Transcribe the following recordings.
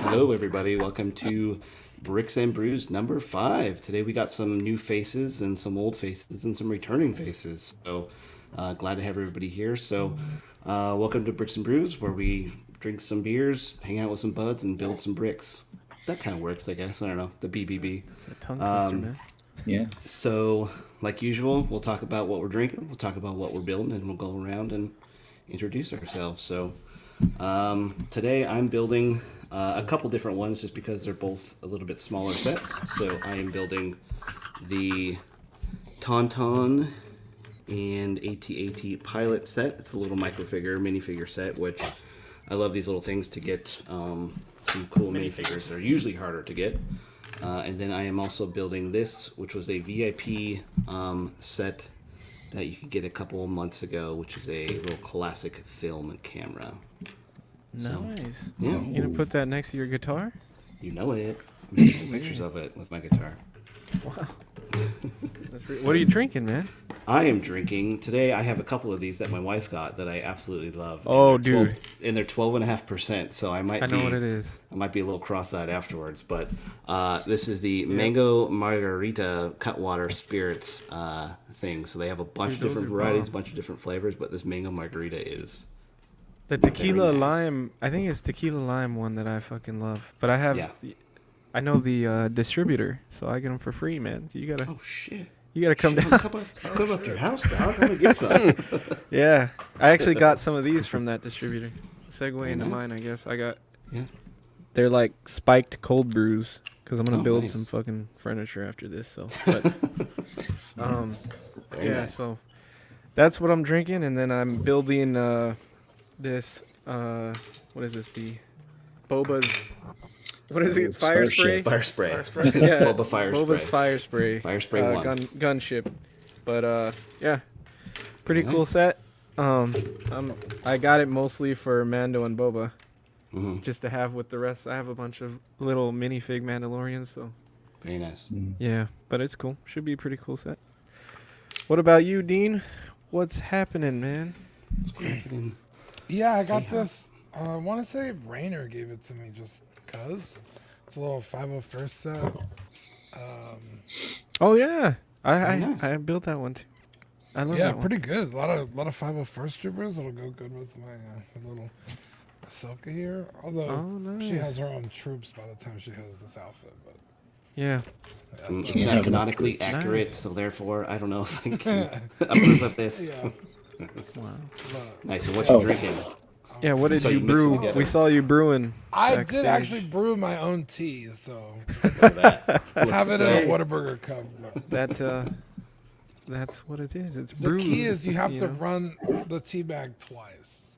Hello, everybody. Welcome to Bricks and Brews number 5. Today we got some new faces and some old faces and some returning faces. So glad to have everybody here. So welcome to Bricks and Brews, where we drink some beers, hang out with some buds, and build some bricks. That kind of works, I guess. I don't know. The BBB. It's a tongue twister, man. Yeah. So, like usual, we'll talk about what we're drinking, we'll talk about what we're building, and we'll go around and introduce ourselves. So, today I'm building a couple different ones just because they're both a little bit smaller sets. So, I am building the Tauntaun and AT-AT pilot set. It's a little minifigure set, which I love these little things to get some cool minifigures. They're usually harder to get. And then I am also building this, which was a VIP set that you could get a couple of months ago, which is a little classic film camera. Nice. Yeah. You gonna put that next to your guitar? You know it. I'm gonna get some pictures of it with my guitar. Wow. What are you drinking, man? I am drinking today. I have a couple of these that my wife got that I absolutely love. Oh, dude. And they're 12.5%, so I might. I know what it is. I might be a little cross-eyed afterwards, but this is the Mango Margarita Cutwater Spirits thing. So they have a bunch of different varieties, a bunch of different flavors, but this Mango Margarita is the tequila nice. Lime. I think it's tequila lime one that I fucking love. But I have. Yeah. I know the distributor, so I get them for free, man. So you gotta. Oh shit. You gotta come down. Come up to your house, dog. I'm gonna get some. Yeah, I actually got some of these from that distributor. Segue into nice. mine, I guess. I got. Yeah. They're like spiked cold brews because I'm gonna build nice. some fucking furniture after this. So, but Very yeah, nice. so that's what I'm drinking, and then I'm building this. What is this? The Boba's. What is it? Fire spray. Fire spray. Yeah, Boba fire Boba's spray. fire spray. Fire spray one. Gunship, but yeah, pretty Nice. cool set. I got it mostly for Mando and Boba, just to have with the rest. I have a bunch of little minifig Mandalorians, so Very nice. yeah. But it's cool. Should be a pretty cool set. What about you, Dean? What's happening, man? It's cracking. Yeah, I got this. I want to say Rainer gave it to me just because. It's a little 501st set. Oh yeah, Nice. I built that one too. I love Yeah, that one. pretty good. A lot of 501st troopers. It'll go good with my little Ahsoka here. Although she nice. has her own troops by the time she has this outfit. But Yeah. It's Yeah. not canonically accurate, Nice. so therefore I don't know if I can approve of this. yeah, Wow. but Nice. And what you drinking? Yeah. What did So you you mix it brew? together. We saw you brewing. I backstage. did actually brew my own tea, so That. have it in a Whataburger cup. But That's what it is. It's the Brews. key is you have to know? run the tea bag twice.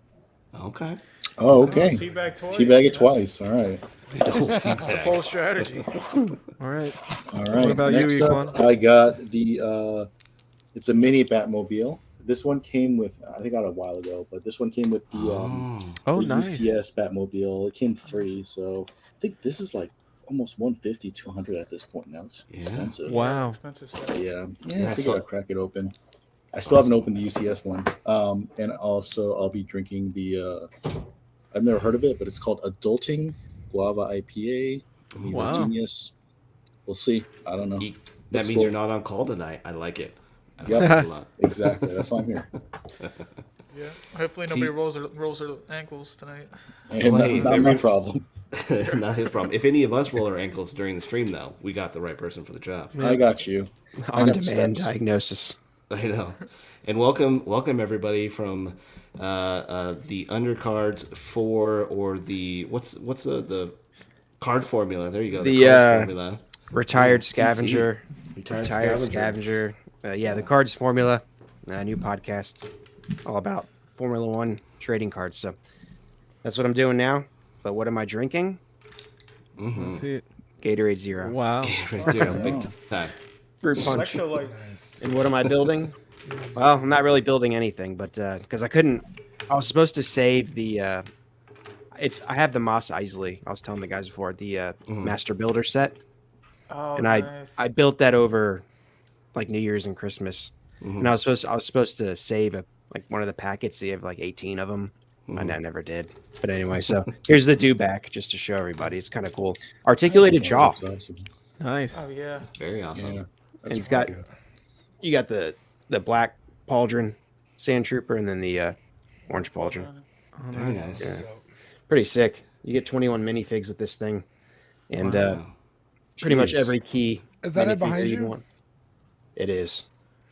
Okay. Oh, okay. Teabag twice. Teabag it twice. All right. Don't feedback. Whole strategy. All right. All right. What about you, Next up, Iquan? I got the. It's a mini Batmobile. This one came with. I think I got it a while ago, but this one came with the Oh, the nice. UCS Batmobile. It came free, so I think this is like almost 150, 200 at this point now. It's Yeah. expensive. Wow. Expensive set. Yeah. Yeah, I think so- I'll crack it open. I still haven't opened the UCS one. And also I'll be drinking the. I've never heard of it, but it's called Adulting Guava IPA. From Wow. Genius. We'll see. I don't know. That Looks means cool. you're not on call tonight. I like it. I Yep. like it a lot. Exactly. That's why I'm here. Yeah. Hopefully nobody rolls their ankles tonight. And Well, not my problem. Not his problem. If any of us roll our ankles during the stream, though, we got the right person for the job. I got you. I got On-demand steps. diagnosis. I know. And welcome everybody from the undercards for or the what's the card formula? There you go. The, cards formula. Retired TC. scavenger. Retired scavenger. Yeah, the cards formula. New podcast. All about Formula One trading cards. So that's what I'm doing now. But what am I drinking? Let's see it. Gatorade Zero. Wow. Right there, big time. Fruit punch. Electrolytes. And what am I building? Well, I'm not really building anything, but because I was supposed to save the. I have the Mos Eisley. I was telling the guys before the Master Builder set, Oh, and nice. I built that over like New Year's and Christmas, and I was supposed to save like one of the packets. So you have like 18 of them, I never did. But anyway, so here's the do back just to show everybody. It's kind of cool. Articulated jaw. That's awesome. Nice. Oh yeah. Very awesome. Yeah. And he's got you got the black pauldron sand trooper and then the orange pauldron. Oh, Very nice. nice. Yeah. Pretty sick. You get 21 minifigs with this thing, and Wow. pretty much Jeez. every key. Is that it minifig behind you'd you? want. It is.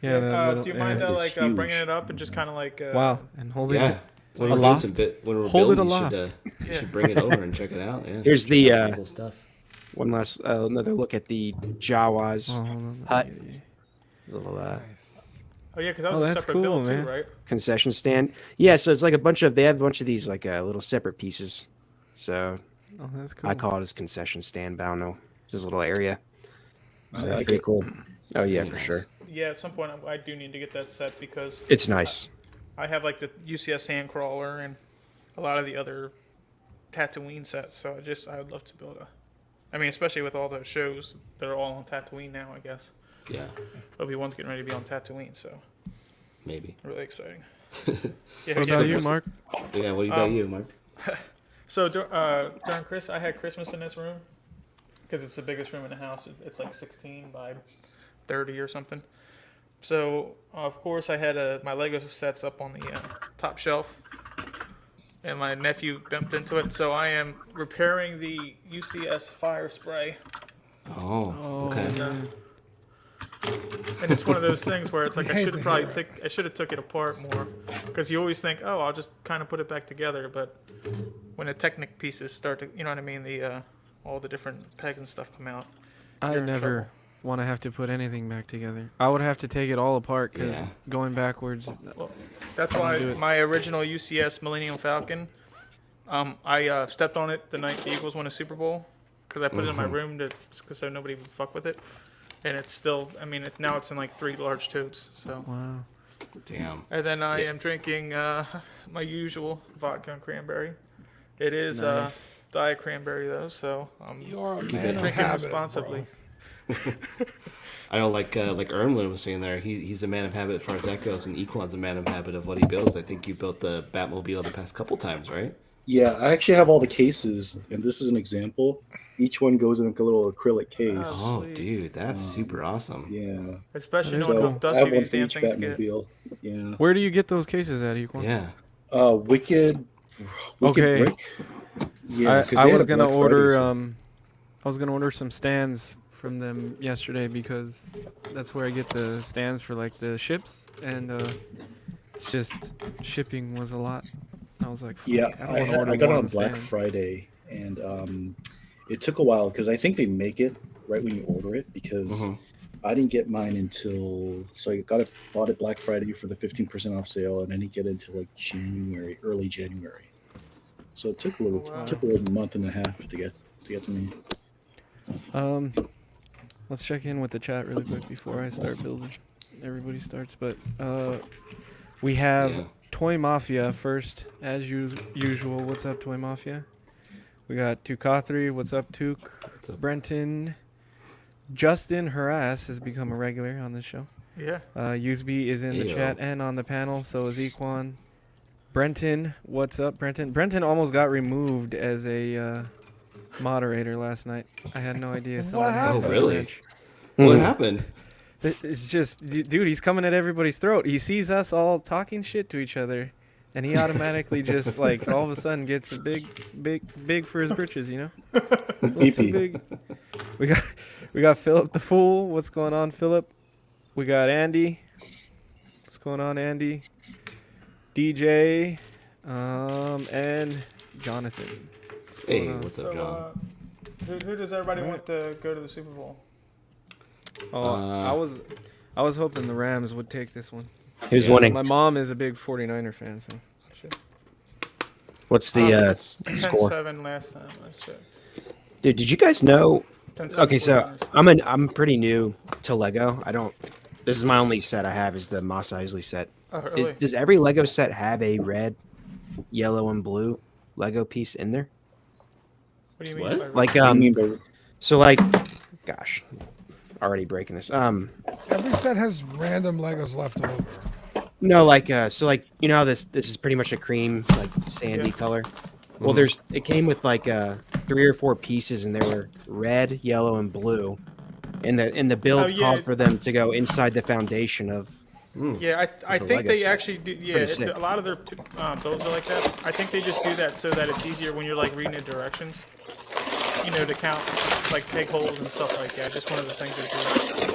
Yeah. that little- Do you yeah. mind It's like huge. bringing it up and just kind of like Wow. And holding Yeah. it. When we're, doing Aloft? some when we're Hold it building, aloft. you should bring it over and check it out. Yeah. Here's the Some cool stuff. one last another look at the Jawas Oh, hold on. hut. Yeah, yeah. Little Nice. Oh yeah, because that Oh, was a that's separate cool, build man. too, right? concession stand. Yeah, so it's like they have a bunch of these like little separate pieces. So Oh, that's cool. I call it as concession stand, but I don't know. It's this little area. I So like pretty it. cool. Oh yeah, Very for nice. sure. Yeah, at some point I do need to get that set because It's nice. I have like the UCS Sandcrawler and a lot of the other Tatooine sets. So I would love to build a. I mean, especially with all the shows that are all on Tatooine now, I guess. Yeah. Obi-Wan's getting ready to be on Tatooine, so Maybe. really exciting. What yeah, about you, Mark? Yeah. What about you, Mark? So during I had Christmas in this room because it's the biggest room in the house. It's like 16 by 30 or something. So of course I had my Lego sets up on the top shelf, and my nephew bumped into it. So I am repairing the UCS fire spray, Oh. Okay. and it's one of those things where it's like I Hate should to have probably hear it. I should have took it apart more, because you always think, oh, I'll just kind of put it back together, but when the Technic pieces start to, you know what I mean, the all the different pegs and stuff come out. I You're in never trouble. want to have to put anything back together. I would have to take it all apart because Yeah. going backwards. That's Don't why do it. my original UCS Millennium Falcon, I stepped on it the night the Eagles won a Super Bowl because I put it in my room because so nobody would fuck with it, and it's still. I mean, it's in like 3 large totes. So, Wow. Damn. and then I am drinking my usual vodka and cranberry. It is Nice. Diet Cranberry though, so I'm You're a man of drinking habit, responsibly. I don't like Ermlin was saying there. He's a man of habit as far as that goes, and Equan's a man of habit of what he builds. I think you built the Batmobile the past couple times, right? Yeah, I actually have all the cases, and this is an example. Each one goes in like a little acrylic case. Oh, Sweet. dude, that's super awesome. Yeah. Especially That is knowing cool. how I dusty have one these for damn each things get. Batmobile. Yeah. Where do you get those cases at, Equal? Yeah. Wicked Okay. Brick. Yeah, 'cause I they had was a gonna Black order Friday, I was gonna order some stands from them yesterday because that's where I get the stands for like the ships, and it's just shipping was a lot. I was like, Yeah, fuck, I don't wanna order I got it one on Black stand. Friday, and it took a while because I think they make it right when you order it because Mhm. I didn't get mine until I bought it Black Friday for the 15% off sale, and I didn't get it until like early January. So it took a little Wow. month and a half to get to me. Let's check in with the chat really quick before I start building. Everybody starts, but we have Yeah. Toy Mafia first, as usual. What's up, Toy Mafia? We got Tukathri. What's up, Tuk? What's up? Brenton. Justin Harass has become a regular on this show. Yeah. Useby is in the Heyo. chat and on the panel, so is Equan. Brenton, what's up, Brenton? Brenton almost got removed as a moderator last night. I had no idea. someone had happened? a Oh, really? wrench. What happened? It's just, dude, he's coming at everybody's throat. He sees us all talking shit to each other, and he automatically just like all of a sudden gets a big for his britches, you know? What's a BP. big? We got Philip the Fool. What's going on, Philip? We got Andy. What's going on, Andy? DJ, and Jonathan. What's going Hey, on? what's up, So, John? who does everybody Alright. want to go to the Super Bowl? Oh, I was hoping the Rams would take this one. Who's Yeah. winning? My mom is a big 49er fan, so. What's the score? 10-7 last time I checked. Dude, did you guys know? 10-7 Okay, so 49ers. I'm pretty new to Lego. This is my only set I have is the Mos Eisley set. Oh, really? Does every Lego set have a red, yellow, and blue Lego piece in there? What do you What? mean? by Like I mean, but so like, gosh, already breaking this. Every set has random Legos left over. No, like so like you know how this is pretty much a cream like sandy Yeah. color. Well, it came with like 3 or 4 pieces, and they were red, yellow, and blue. And the build Oh, yeah. called for them to go inside the foundation of. Yeah, I the think Lego they set. actually do. Yeah, Pretty sick. a lot of their builds are like that. I think they just do that so that it's easier when you're like reading the directions. You know, to count like peg holes and stuff like that. Just one of the things they do.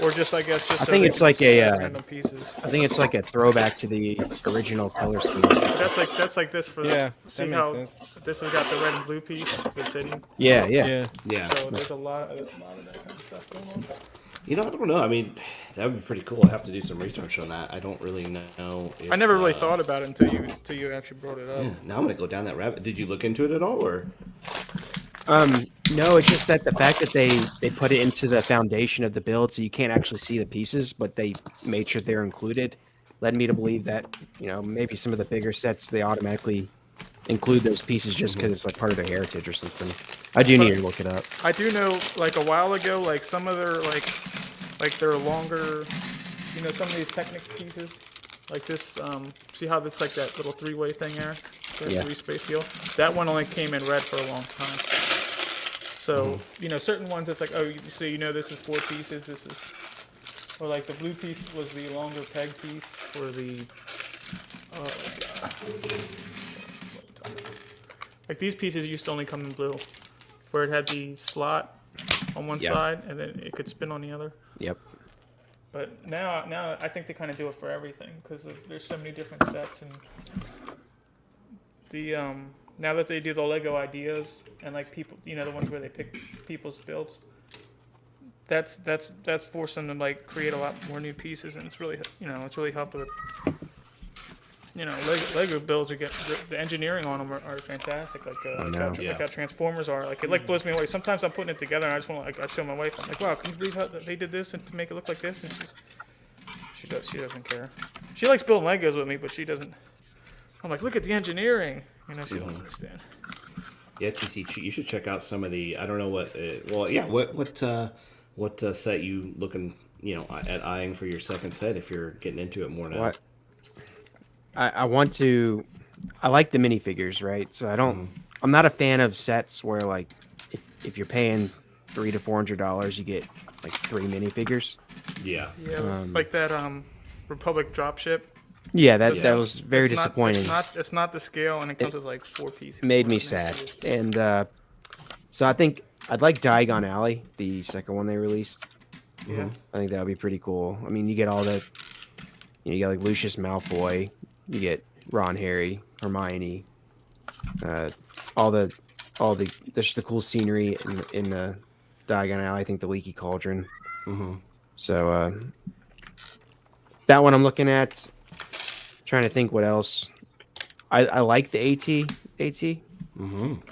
Or just I guess just. I So think they it's can like just a, add random pieces. I think it's like a throwback to the original color schemes. That's like this for Yeah, see that makes how sense. this has got the red and blue piece because it's sitting. Yeah. Yeah. Yeah. So there's a lot of that kind of stuff going on. You know, I don't know. I mean, that would be pretty cool. I have to do some research on that. I don't really know. If, I never really thought about it until you actually brought it up. Yeah, now I'm gonna go down that rabbit. Did you look into it at all, or? No, it's just that the fact that they put it into the foundation of the build, so you can't actually see the pieces, but they made sure they're included, led me to believe that maybe some of the bigger sets they automatically include those pieces just because it's like part of their heritage or something. I do need to look it up. I do know, like a while ago, like some of their like their longer, some of these Technic pieces, like this. See how it's like that little three-way thing there, that Yeah. three-space deal. That one only came in red for a long time. So certain ones, it's like, oh, so this is 4 pieces. This is, or like the blue piece was the longer peg piece for the. Like these pieces used to only come in blue, where it had the slot on one Yeah. side and then it could spin on the other. Yep. But now I think they kind of do it for everything because there's so many different sets and the now that they do the Lego ideas and like people, the ones where they pick people's builds. That's forced them to like create a lot more new pieces and it's really helped with. Lego builds the engineering on them are fantastic. Like Yeah. how Transformers are. Like it blows me away. Sometimes I'm putting it together and I just want to I show my wife. I'm like, wow, can you believe how they did this and to make it look like this? And she doesn't care. She likes building Legos with me, but she doesn't. I'm like, look at the engineering. She don't understand. Yeah, TC, you should check out some of the. I don't know what. What set you looking at eyeing for your second set if you're getting into it more now. What? I want to. I like the minifigures, right? So I'm not a fan of sets where like if you're paying $300 to $400, you get like 3 minifigures. Yeah. Yeah, like that Republic dropship. Yeah, that was very disappointing. It's not the scale, and it comes with like 4 pieces. It made me sad. And so I think I'd like Diagon Alley, the second one they released. Yeah. I think that would be pretty cool. I mean, you get all the, you got like Lucius Malfoy, you get Ron, Harry, Hermione, all the there's the cool scenery in the Diagon Alley. I think the Leaky Cauldron. So that one I'm looking at. Trying to think what else. I like the AT,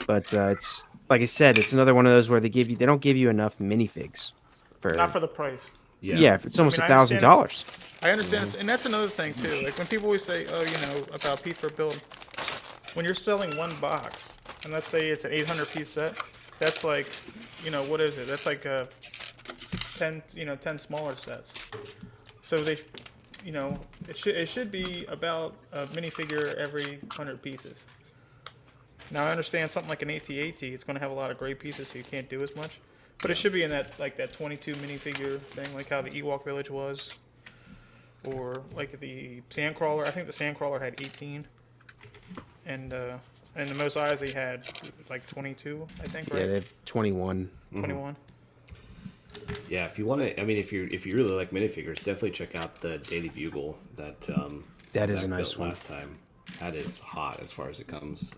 but it's like I said, it's another one of those where they don't give you enough minifigs for Not for the price. yeah it's almost I mean, $1,000. I understand, and that's another thing too. Like when people always say, "Oh, about piece per build," when you're selling one box, and let's say it's an 800 piece set, that's like, what is it? That's like 10 smaller sets. So they, it should be about a minifigure every 100 pieces. Now I understand something like an AT-AT, it's going to have a lot of gray pieces, so you can't do as much. But it should be in that 22 minifigure thing, like how the Ewok Village was, or like the Sandcrawler. I think the Sandcrawler had 18, and the Mos Eisley had like 22. I think, right? Yeah, they have 21. 21. Yeah, if you want to, I mean, if you really like minifigures, definitely check out the Daily Bugle that That is Zach a nice built one. last time. That is hot as far as it comes.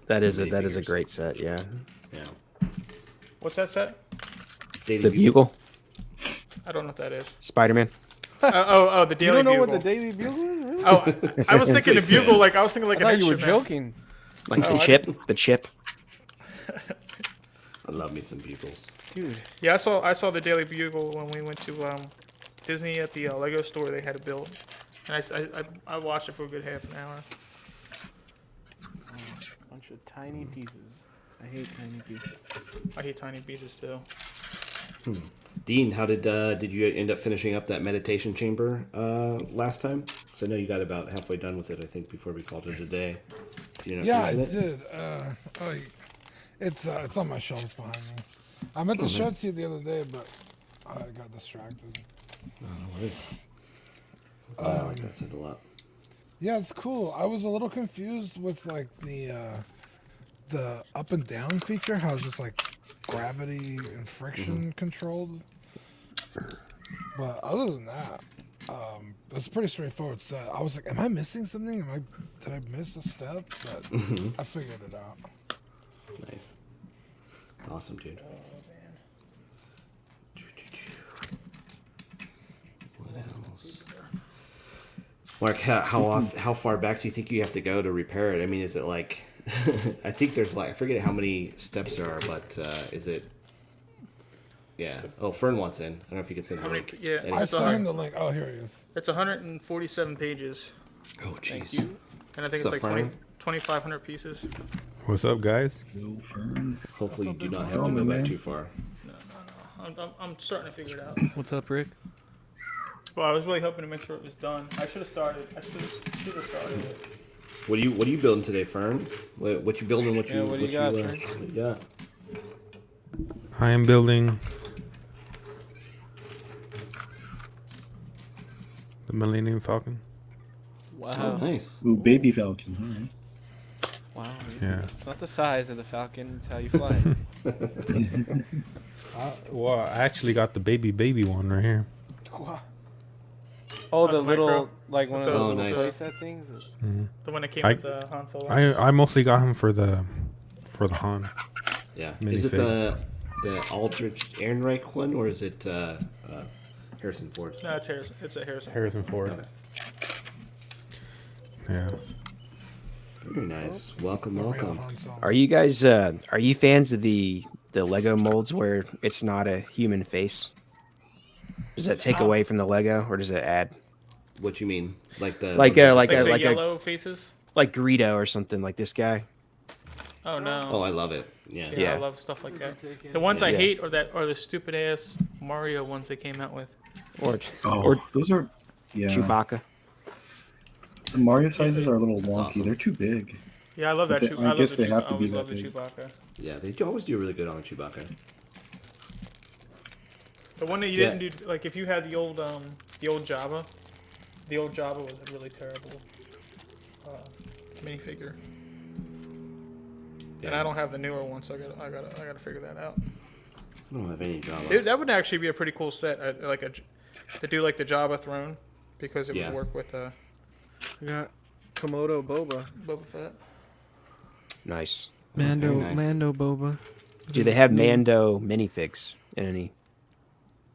That is a minifigures. great set. Yeah, Yeah. What's that set? Daily the Bugle, I don't know what that is. Spider-Man. The You Daily don't know Bugle. what the Daily Bugle is? Really? Oh, I was thinking the Big fan. Bugle, like I was thinking like I an thought you were instrument. joking. Like Oh, the chip. I love me some Bugles. Dude. Yeah, I saw the Daily Bugle when we went to Disney at the Lego store. They had it built, and I watched it for a good half an hour. Bunch of tiny pieces. I hate tiny pieces. I hate tiny pieces too. Dean, how did you end up finishing up that meditation chamber last time? Because I know you got about halfway done with it, I think, before we called it a day. Yeah, I did. It's on my shelves behind me. I meant to show it to you the other day, but I got distracted. Oh, nice. I like that set a lot. Yeah, it's cool. I was a little confused with like the up and down feature, how it's just like gravity and friction controlled. But other than that, it was a pretty straightforward set. I was like, am I missing something? Did I miss a step? But I figured it out. Nice. Awesome, dude. What else? Mark, how far back do you think you have to go to repair it? I mean, is it like... I think there's like... I forget how many steps there are, but is it... Yeah. Oh, Fern wants in. I don't know if you can send the link. Yeah, Anyway. I saw him the link. Oh, here he is. It's 147 pages, Oh, jeez. Thank you. and I think What's it's up, like Fern? 2,500 pieces. What's up, guys? Go Fern. Hopefully you do not have to go back too far. I'm starting to figure it out. What's up, Rick? Well, I was really hoping to make sure it was done. I should have started. I should have started it. What are you building today, Fern? What you building? What you what do you got, Fern? what you got? I am building the Millennium Falcon. Wow. Oh, nice. Ooh, baby Falcon. All right. Wow. Yeah. It's not the size of the Falcon, it's how you fly it. Well, I actually got the baby one right here. Oh, the the little, micro? like one of With those the- little Oh, nice. playset things? The one that came I- with the Han Solo. I mostly got him for the Han. Yeah. Minifig. Is it the Aldrich Ehrenreich one, or is it Harrison Ford? No, it's Harrison. It's a Harrison. Harrison Ford. Okay. Yeah. Very nice. Welcome, The real welcome. Han Solo. Are you guys are you fans of the Lego molds where it's not a human face? Does that take away from the Lego or does it add? What you mean? Like the Like the- Like the like yellow faces. like Greedo or something like this guy? Oh no. Oh, I love it. Yeah. yeah, yeah. I love stuff like that. The ones I Yeah. hate are the stupid ass Mario ones they came out with. Or Oh, those are... Yeah. Chewbacca? The Mario sizes are a little That's wonky. awesome. They're too big. Yeah, I love that. But they- I love I guess the they Chew- have I to be always that love the big. Chewbacca. Yeah, they always do really good on Chewbacca. The one that you didn't do, like if you had the old Java, the old Java was a really terrible minifigure. And Yeah. I don't have the newer one, so I gotta figure that out. I don't have any drama. Dude, that would actually be a pretty cool set, to do like the Java throne, because it Yeah. would work with We got Komodo Boba. Boba Fett. Nice. Mando, nice. Mando Boba. Do they have Mando minifigs in any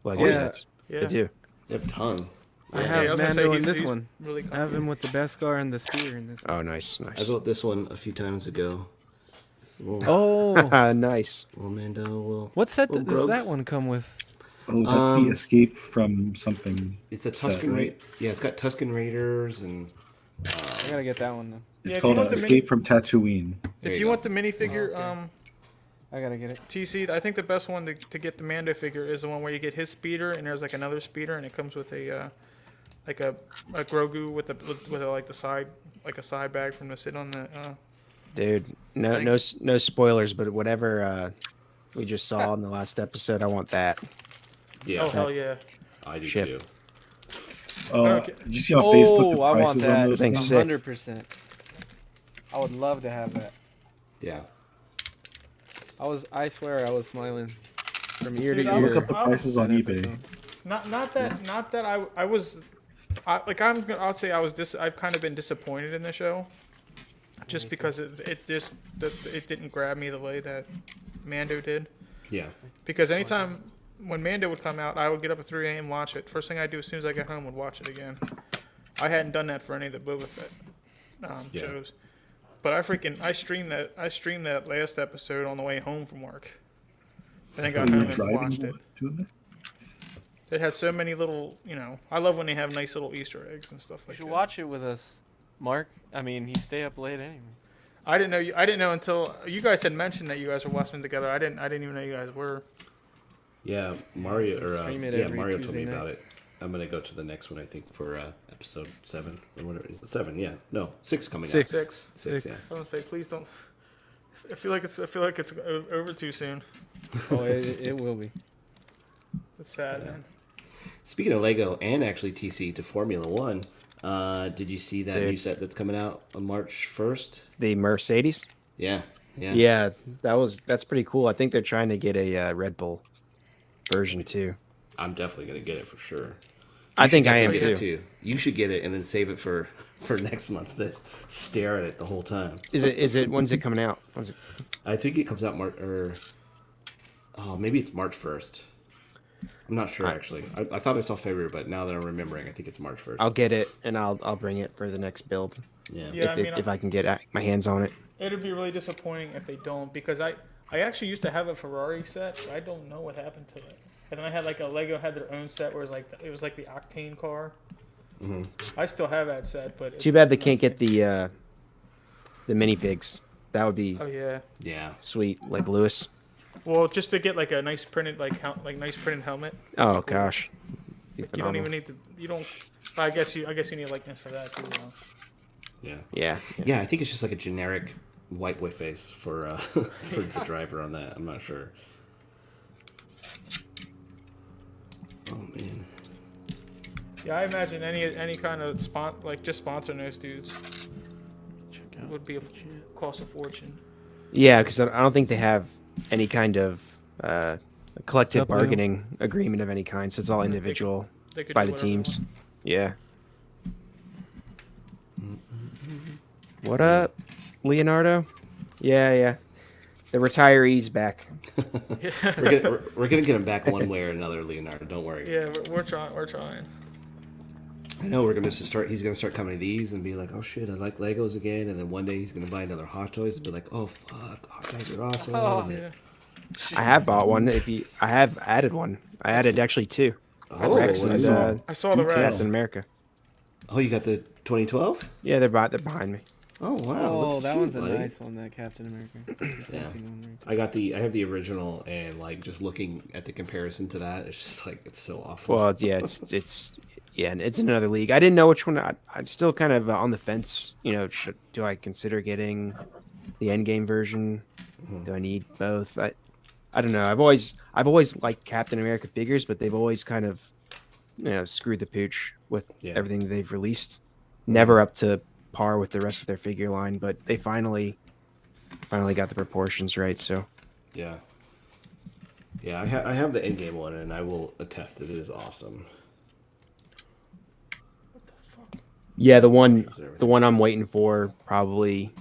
Lego Yeah. sets? Yeah. They do. They have a ton. I Yeah. have I was gonna say, Mando in he's- this he's one. Really I have him with the Beskar and the spear in this one. Oh, nice, I nice. built this one a few times ago. Little, Oh, Nice. little Mando. Little, what set little does that Grogues. one come with? Oh, that's the Um, escape from something. It's a set, Tuscan right? Raiders. Yeah, it's got Tuscan Raiders and. I gotta get that one then. It's Yeah, if you called want the Escape from Tatooine. There If you you go. want the minifigure, Oh, okay. I gotta get it. TC, I think the best one to get the Mando figure is the one where you get his speeder and there's like another speeder and it comes with a like a Grogu with like the side like a side bag from the sit on the. Dude, no spoilers, but whatever we just saw in the last episode, I want that. Yeah, Oh hell yeah! I do ship. too. Oh, Okay. did you see how Facebook put the I want prices on that. those Thanks, things? 100%. I would love to have that. Yeah. I swear I was smiling from ear to Dude, I ear. was- Look up the prices on that eBay. episode. Not that I'll say I've kind of been disappointed in the show, just because it didn't grab me the way that Mando did. Yeah. Because anytime when Mando would come out, I would get up at 3 a.m. watch it. First thing I'd do as soon as I got home would watch it again. I hadn't done that for any of the Boba Fett Yeah. shows, but I streamed that last episode on the way home from work. I think I got Were you home and driving watched it. to it? It has so many little, I love when they have nice little Easter eggs and stuff You like should that. watch it with us, Mark. I mean, you stay up late anyway. I didn't know until you guys had mentioned that you guys were watching it together. I didn't even know you guys were. Yeah, Mario or Stream it yeah, every Mario told Tuesday me night. about it. I'm gonna go to the next one. I think for episode 7 or whatever. Is it 7? Yeah, no, 6 coming Six. out. Six. 6. Yeah. I want to say, please don't. I feel like it's over too soon. Oh, it will be. It's sad, man. Speaking of Lego and actually TC to Formula One, did you see that Dude. new set that's coming out on March 1st? The Mercedes. Yeah, yeah, Yeah, that's pretty cool. I think they're trying to get a Red Bull version too. I'm definitely gonna get it for sure. I You think should I am definitely too. get it You should get it and then save it for next month. This stare at it the whole time. Is it when's it coming out? When's it? I think it comes out maybe it's March 1st. I'm not sure actually. I thought I saw February, but now that I'm remembering, I think it's March 1st. I'll get it and I'll bring it for the next build Yeah. Yeah. if I can get my hands on it. It'd be really disappointing if they don't, because I actually used to have a Ferrari set, but I don't know what happened to it. And then I had like a Lego had their own set where it was like the Octane car. I still have that set, but Too bad they can't get the minifigs. That would be Oh yeah. Yeah. sweet, like Lewis. Well, just to get like a nice printed nice printed helmet. Oh gosh, You don't even need to. You don't. I guess you need likeness for that too. Yeah. Yeah. Yeah, I think it's just like a generic white boy face for for the driver on that. I'm not sure. Oh man. Yeah, I imagine any kind of just sponsor those dudes would be cost a fortune. Yeah, because I don't think they have any kind of collective Supplemental. bargaining agreement of any kind, so it's all individual They could by do the whatever they teams. want. Yeah. What up, Leonardo? Yeah. The retiree's back. We're gonna get him back one way or another, Leonardo. Don't worry. Yeah, we're trying. We're trying. I know we're gonna start. He's gonna start coming to these and be like, "Oh shit, I like Legos again." And then one day he's gonna buy another Hot Toys and be like, "Oh fuck, Hot Toys are awesome." Oh And then- yeah. I have bought one. I have added one. I added actually 2. Oh, Rex what and is it? I saw the Details. rest. Captain America. Oh, you got the 2012? Yeah, they're behind me. Oh wow. Oh, look at that you, one's a buddy. nice one. That Captain America. That's a Yeah. tempting one right I have the original, and like just looking at the comparison to that, it's just like it's so awful. Well, yeah, and it's in another league. I didn't know which one. I'm still kind of on the fence. You know, do I consider getting the endgame version? Do I need both? I don't know. I've always liked Captain America figures, but they've always kind of screwed the pooch with Yeah. everything they've released. Never up to par with the rest of their figure line, but they finally got the proportions right. So Yeah. Yeah, I have the endgame one, and I will attest that it is awesome. yeah, the one I'm waiting for probably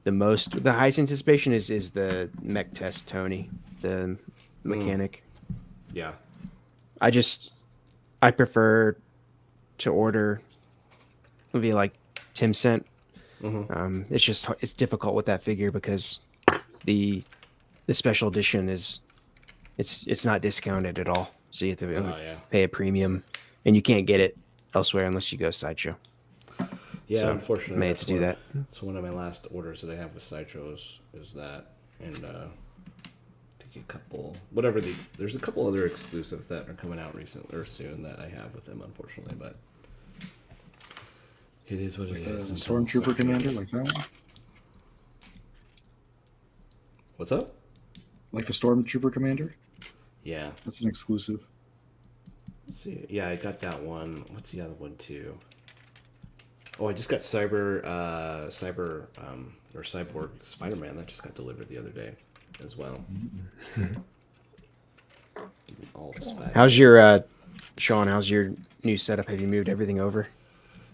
the highest anticipation is the mech test Tony, the mechanic. Yeah. I prefer to order via like Tim sent. It's difficult with that figure because the special edition it's not discounted at all, so you have to yeah. pay a premium, and you can't get it elsewhere unless you go Sideshow. Yeah, So, unfortunately, may have that's to do one- that. So one of my last orders that I have with Sideshow is that, and I think a couple, there's a couple other exclusives that are coming out recently or soon that I have with them, unfortunately, but it is what it The is. Stormtrooper Commander, like that one? What's up? Like the Stormtrooper Commander? Yeah. That's an exclusive. Let's see. Yeah, I got that one. What's the other one too? Oh, I just got Cyborg Spider-Man that just got delivered the other day as well. Give me all the Spider. How's your Sean? How's your new setup? Have you moved everything over?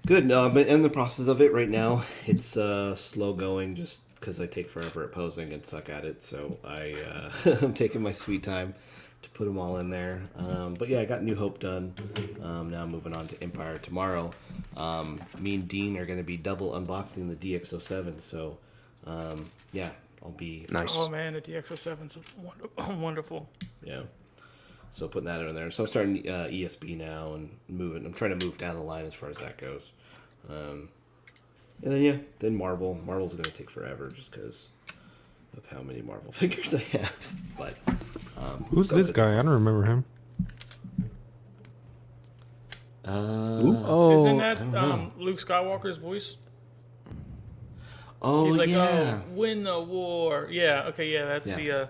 Good. No, I'm in the process of it right now. It's slow going just because I take forever at posing and suck at it. So I'm taking my sweet time to put them all in there. But yeah, I got New Hope done. Now I'm moving on to Empire tomorrow. Me and Dean are going to be double unboxing the DX07. So yeah, I'll be Nice. Oh man, the DX07's wonderful. yeah. So putting that in there. So I'm starting ESB now and moving. I'm trying to move down the line as far as that goes. And then Marvel. Marvel's going to take forever just because of how many Marvel figures I have. But Who's so this it's- guy? I don't remember him. Oh, Isn't that I don't know. Luke Skywalker's voice? Oh He's like, yeah. "Oh, win the war." Yeah. Okay. Yeah, that's Yeah.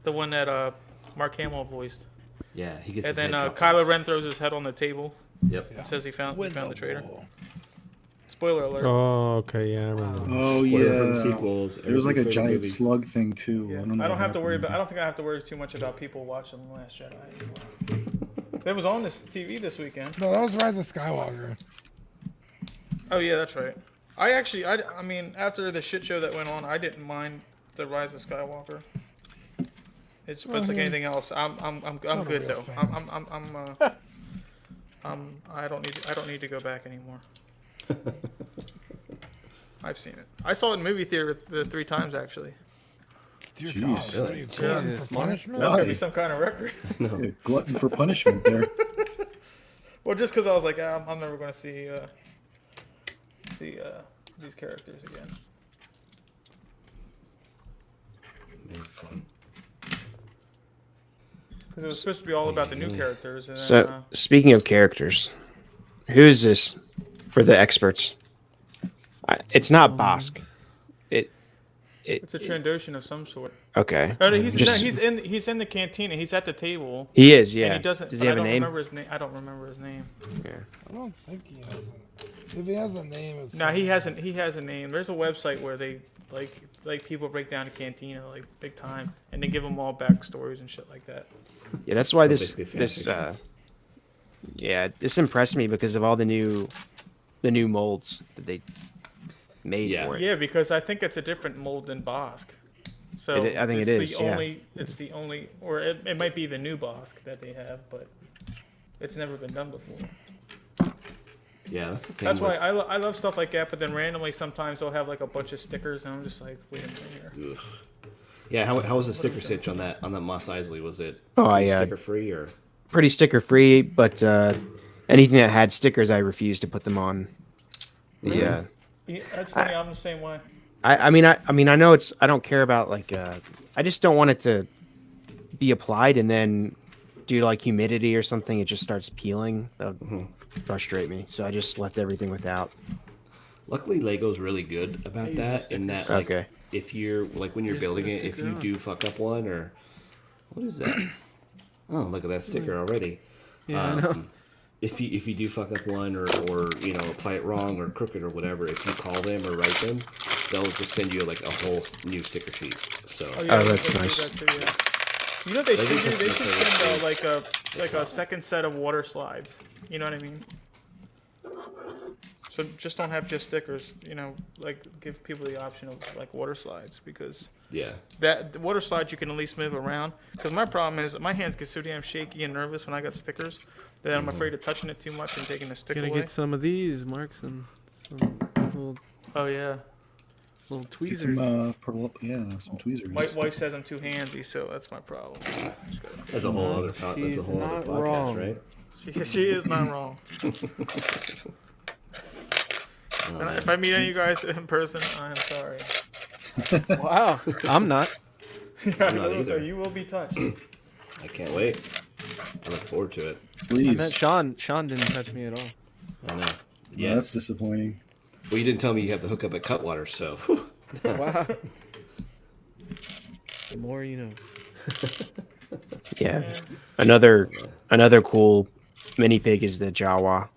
the one that Mark Hamill voiced. Yeah, he gets. And his then head chopped off. Kylo Ren throws his head on the table Yep. and says he found Win the traitor. war. Spoiler alert. Oh, okay, yeah, I remember. Oh Spoiler for the yeah. sequels. There was like a everybody's favorite giant movie. slug thing too. Yeah. know I don't what have to worry happened. about. I don't think I have to worry too much about people watching The Last Jedi anymore. That was on this TV this weekend. No, that was Rise of Skywalker. Oh yeah, that's right. I mean, after the shit show that went on, I didn't mind the Rise of Skywalker. It's like anything else. I'm Not a good real though. fan. I don't need to go back anymore. I've seen it. I saw it in movie theater the 3 times actually. Dear Jeez, God, what are really? you glutton Jesus, for Mark. punishment? That's gotta be Why? some kind of record. Yeah, glutton for punishment there. Well, just because I was like, I'm never going to see these characters again. Because it was supposed to be all about the new characters. And then, So, speaking of characters, who is this for the experts? It's not Bosk. it's a Trandoshan of some sort. Okay. Oh, no, he's Just- he's in the cantina. He's at the table. He is, yeah. And he doesn't. Does but he have I a don't name? remember his name. I don't remember his name. I don't think he has a If he has a name, it's No, he hasn't. He has a name. There's a website where they like people break down a cantina like big time, and they give them all backstories and shit like that. Yeah, that's why So this basically fan this fiction. this impressed me because of all the new molds that they made Yeah. for it. Yeah, because I think it's a different mold than Bosk. So I think it it's is, The yeah. only, it's the only, or it might be the new Bosk that they have, but it's never been done before. Yeah, that's the thing. That's why with- I love stuff like that. But then randomly sometimes they'll have like a bunch of stickers, and I'm just like, wait a minute here. Ugh. Yeah, how was the sticker stitch on that Mos Eisley? Was it Oh, yeah. sticker free or? Pretty sticker free, but anything that had stickers, I refused to put them on. Yeah, that's funny. I'm the same way. I mean I know it's I don't care about like I just don't want it to be applied and then due to like humidity or something it just starts peeling. That would frustrate me. So I just left everything without. Luckily, Lego's really good about that. In that, like, Okay. if you're like when you're Just building put a it, if sticker you on. do fuck up one or what is that? Oh, look at that sticker already. Yeah, I know. If you do fuck up one or you know apply it wrong or crooked or whatever, if you call them or write them, they'll just send you like a whole new sticker sheet. So that's they do nice. that too, yeah. You know what they should do? They should send That's like a second set of water slides. You know what I mean? So just don't have just stickers. You know, like give people the option of like water slides because yeah, the water slides you can at least move around. Because my problem is my hands get so damn shaky and nervous when I got stickers that I'm afraid of touching it too much and taking the sticker Gonna away. get some of these, Mark. Some little Oh yeah. little Get tweezers. some tweezers. My wife says I'm too handsy, so that's my problem. that's a whole other that's a She's whole other not podcast, wrong. right? She is not wrong. And if I meet any of you guys in person, I'm sorry. Wow, I'm not. I'm not So either. you will be touched. I can't wait. I look forward to it. I Please. meant Sean. Sean didn't touch me at all. I know. Yeah, Yeah. that's disappointing. Well, you didn't tell me you have the hookup at Cutwater, so. Wow. The more you know. Yeah. Another cool minifig is the Jawa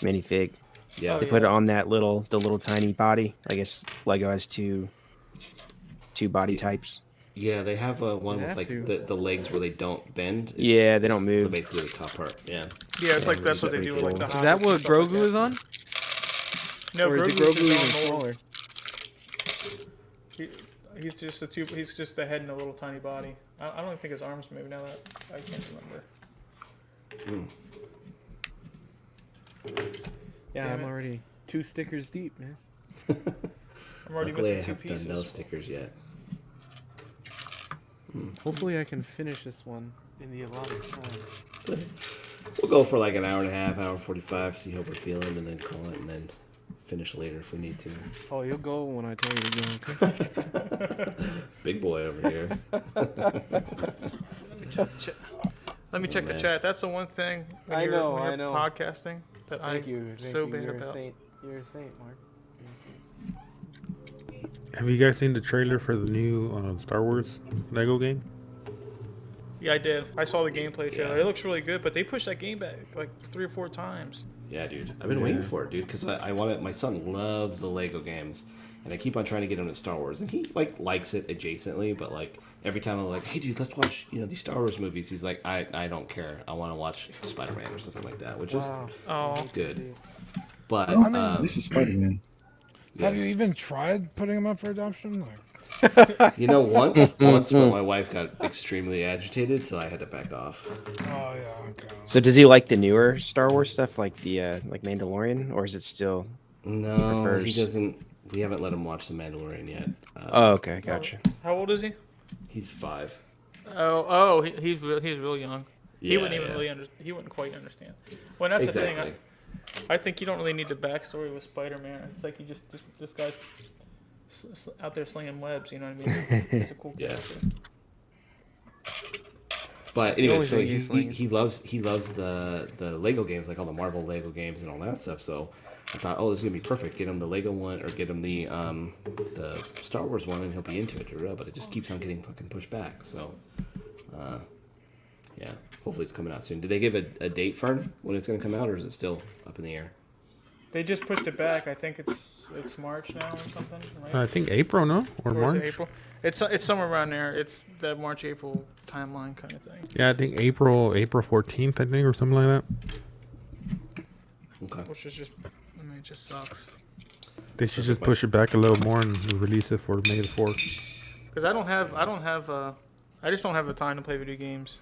minifig. Yeah. They put it on that little tiny body. I guess Lego has two body types. Yeah, they have one They with have like to. the legs where they don't bend. It's Yeah, they don't just move. Basically, the top part. Yeah. Yeah, it's like that's what they do with like the. Is that what Grogu is on? No, Or is it Grogu's Grogu even just on smaller? He's just a tube. He's just the head and a little tiny body. I don't think his arms move now that I can't remember. Yeah, Damn I'm it. already 2 stickers deep, man. I'm already Luckily, I missing 2 haven't pieces. done no stickers yet. Hopefully, I can finish this one in the allotted time. We'll go for like an hour and a half, hour 45, see how we're feeling, and then call it, and then finish later if we need to. Oh, you'll go when I tell you to go. Okay. big boy over here. Let me check the man. chat. That's the one thing when I you're, know, when you're I know. podcasting that Thank you. I'm Thank so you. bad You're about. a saint. You're a saint, Mark. Have you guys seen the trailer for the new Star Wars Lego game? Yeah, I did. I saw the gameplay trailer. Yeah. It looks really good, but they pushed that game back like 3 or 4 times. Yeah, dude. I've been waiting for it, dude, because I want it. My son loves the Lego games, and I keep on trying to get him to Star Wars, and he like likes it adjacently, but like every time I'm like, hey, dude, let's watch these Star Wars movies. He's like, I don't care. I want to watch Spider-Man or something like that, which is Oh, good. But I mean, this is Spider-Man. Have you even tried putting them up for adoption? Like, once when my wife got extremely agitated, so I had to back off. oh yeah, okay. So does he like the newer Star Wars stuff, like the like Mandalorian, or is it still? No, he Prefers- doesn't. We haven't let him watch The Mandalorian yet. Oh, okay, gotcha. how old is he? He's 5. He's real young. He Yeah, wouldn't even yeah. really he wouldn't quite understand. Well, that's the Exactly. thing. I think you don't really need the backstory with Spider-Man. It's like this guy's out there slinging webs. You know what I mean? It's a cool Yeah. character. But anyway, always so like he, he's he, slinging. he loves the Lego games, like all the Marvel Lego games and all that stuff. So I thought, oh, this is gonna be perfect. Get him the Lego one, or get him the Star Wars one, and he'll be into it. But it just keeps on getting fucking pushed back. So yeah, hopefully it's coming out soon. Did they give a date, Fern, when it's gonna come out, or is it still up in the air? They just pushed it back. I think it's March now or something, right? I think April, no? Or Or is March? it April? It's somewhere around there. It's the March April timeline kind of thing. Yeah, I think April 14th, I think, or something like that. Okay. Which is just, I mean, it just sucks. They should just push it back a little more and release it for May the 4th. Because I just don't have the time to play video games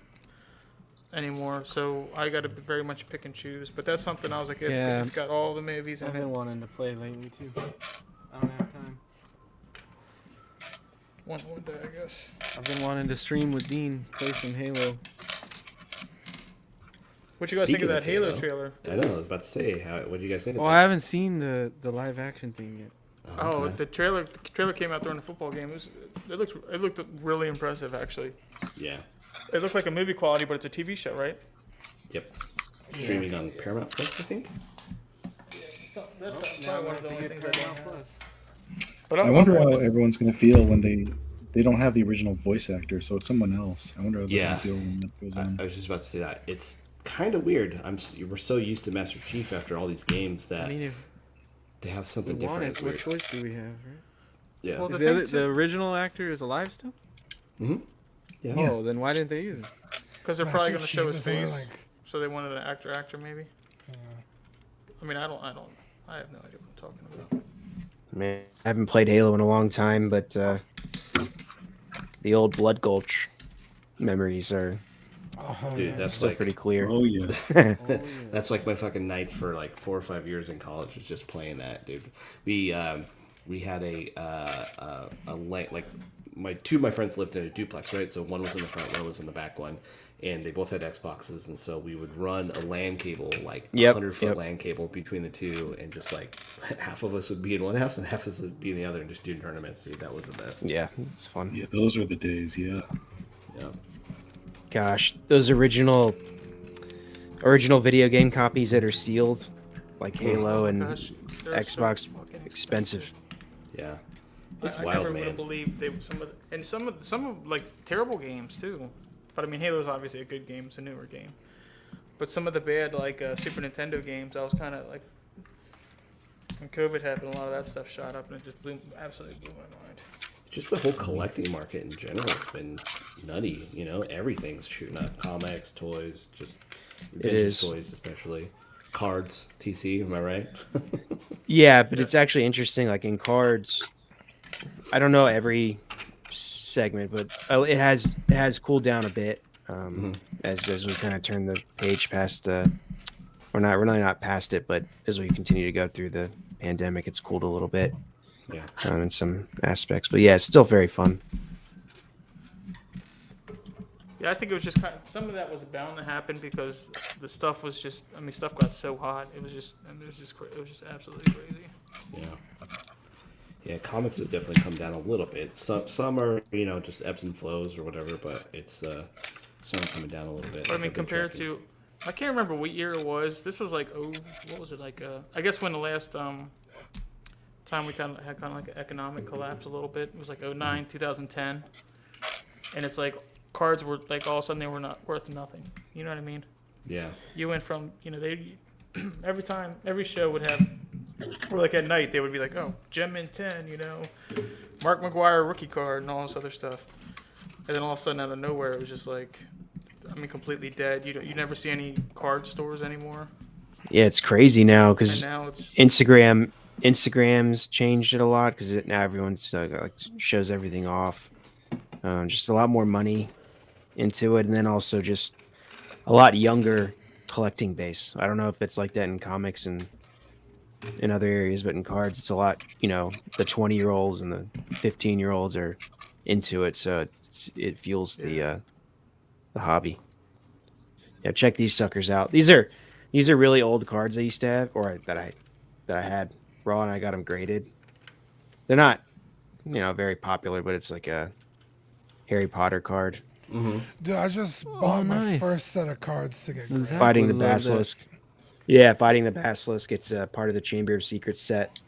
anymore. So I got to very much pick and choose. But that's something I was like, Yeah. it's got all the movies in I've it. been wanting to play lately too. I don't have time. One day, I guess. I've been wanting to stream with Dean, play some Halo. What you guys think Speaking of that of Halo Halo. trailer? I know. I was about to say, what do you guys think? Oh, of I that? haven't seen the live action thing yet. Oh, okay. the trailer came out during the football game. It looked really impressive, actually. Yeah. It looked like a movie quality, but it's a TV show, right? Yep. Streaming on Paramount Plus, I think. So that's probably one of the only things I don't have. But I wonder how everyone's going to feel when they don't have the original voice actor, so it's someone else. I wonder how they're Yeah. going to feel when that goes on. I was just about to say that. It's kind of weird. We're so used to Master Chief after all these games that I mean, if they have we something want different. it, what It's weird. choice do we have, right? Yeah. Well, Is the the, thing other, the original actor is alive still? Mm-hmm. Yeah. Oh, then why didn't they use it? Because they're probably Master going to show Chief his is only, face, like, so they wanted an actor maybe. I mean, I have no idea what I'm talking about. Man, I haven't played Halo in a long time, but the old Blood Gulch memories are oh, Dude, yeah. that's still like pretty clear. Oh, yeah. that's like my fucking nights for like 4 or 5 years in college was just playing that, dude. We had two of my friends lived in a duplex, right? So one was in the front, one was in the back one, and they both had Xboxes, and so we would run a LAN cable, like Yep, 100-foot yep. LAN cable between the two, and just like half of us would be in one house and half of us would be in the other, and just do tournaments. Dude, that was the best. Yeah, it's fun. Yeah, those were the days, yeah. Yeah. Gosh, those original video game copies that are sealed, like Halo and Gosh, they're so Xbox, fucking expensive. Yeah. It's I wild, never would man. have believed some of like terrible games too. But I mean, Halo's obviously a good game. It's a newer game. But some of the bad like Super Nintendo games, I was kind of like, when COVID happened, a lot of that stuff shot up, and it just absolutely blew my mind. Just the whole collecting market in general has been nutty. You know, everything's shooting up. Comics, toys, just vintage is. toys, especially cards. TC, am I right? Yeah, but it's actually interesting. Like in cards, I don't know every segment, but it has cooled down a bit as we kind of turn the page past we're really not past it, but as we continue to go through the pandemic, it's cooled a little bit Yeah. in some aspects. But yeah, it's still very fun. Yeah, I think it was just some of that was bound to happen because the stuff was just. I mean, stuff got so hot. It was just absolutely crazy. Yeah. Yeah, comics have definitely come down a little bit. Some are just ebbs and flows or whatever, but it's some are coming down a little bit. But I mean, compared to, I can't remember what year it was. This was like, what was it like? I guess when the last time we kind of had like an economic collapse a little bit. It was like 09, 2010, and it's like cards were like all of a sudden they were not worth nothing. You know what I mean? Yeah. You went from they every show would have, or like at night they would be like, oh, Gem in 10, Mark McGuire rookie card and all this other stuff, and then all of a sudden out of nowhere it was just like, completely dead. You never see any card stores anymore. Yeah, it's crazy now because And now it's Instagram's changed it a lot because now everyone's like shows everything off. Just a lot more money into it, and then also just a lot younger collecting base. I don't know if it's like that in comics and in other areas, but in cards, it's a lot. The 20-year-olds and the 15-year-olds are into it, so it fuels the hobby. Yeah, check these suckers out. These are really old cards I used to have, or that I had raw, and I got them graded. They're not, very popular, but it's like a Harry Potter card. Mm-hmm. Dude, I just bought my nice. first set of cards to get Exactly. graded. Fighting the love that. Basilisk. Yeah, Fighting the Basilisk. It's part of the Chamber of Secrets set.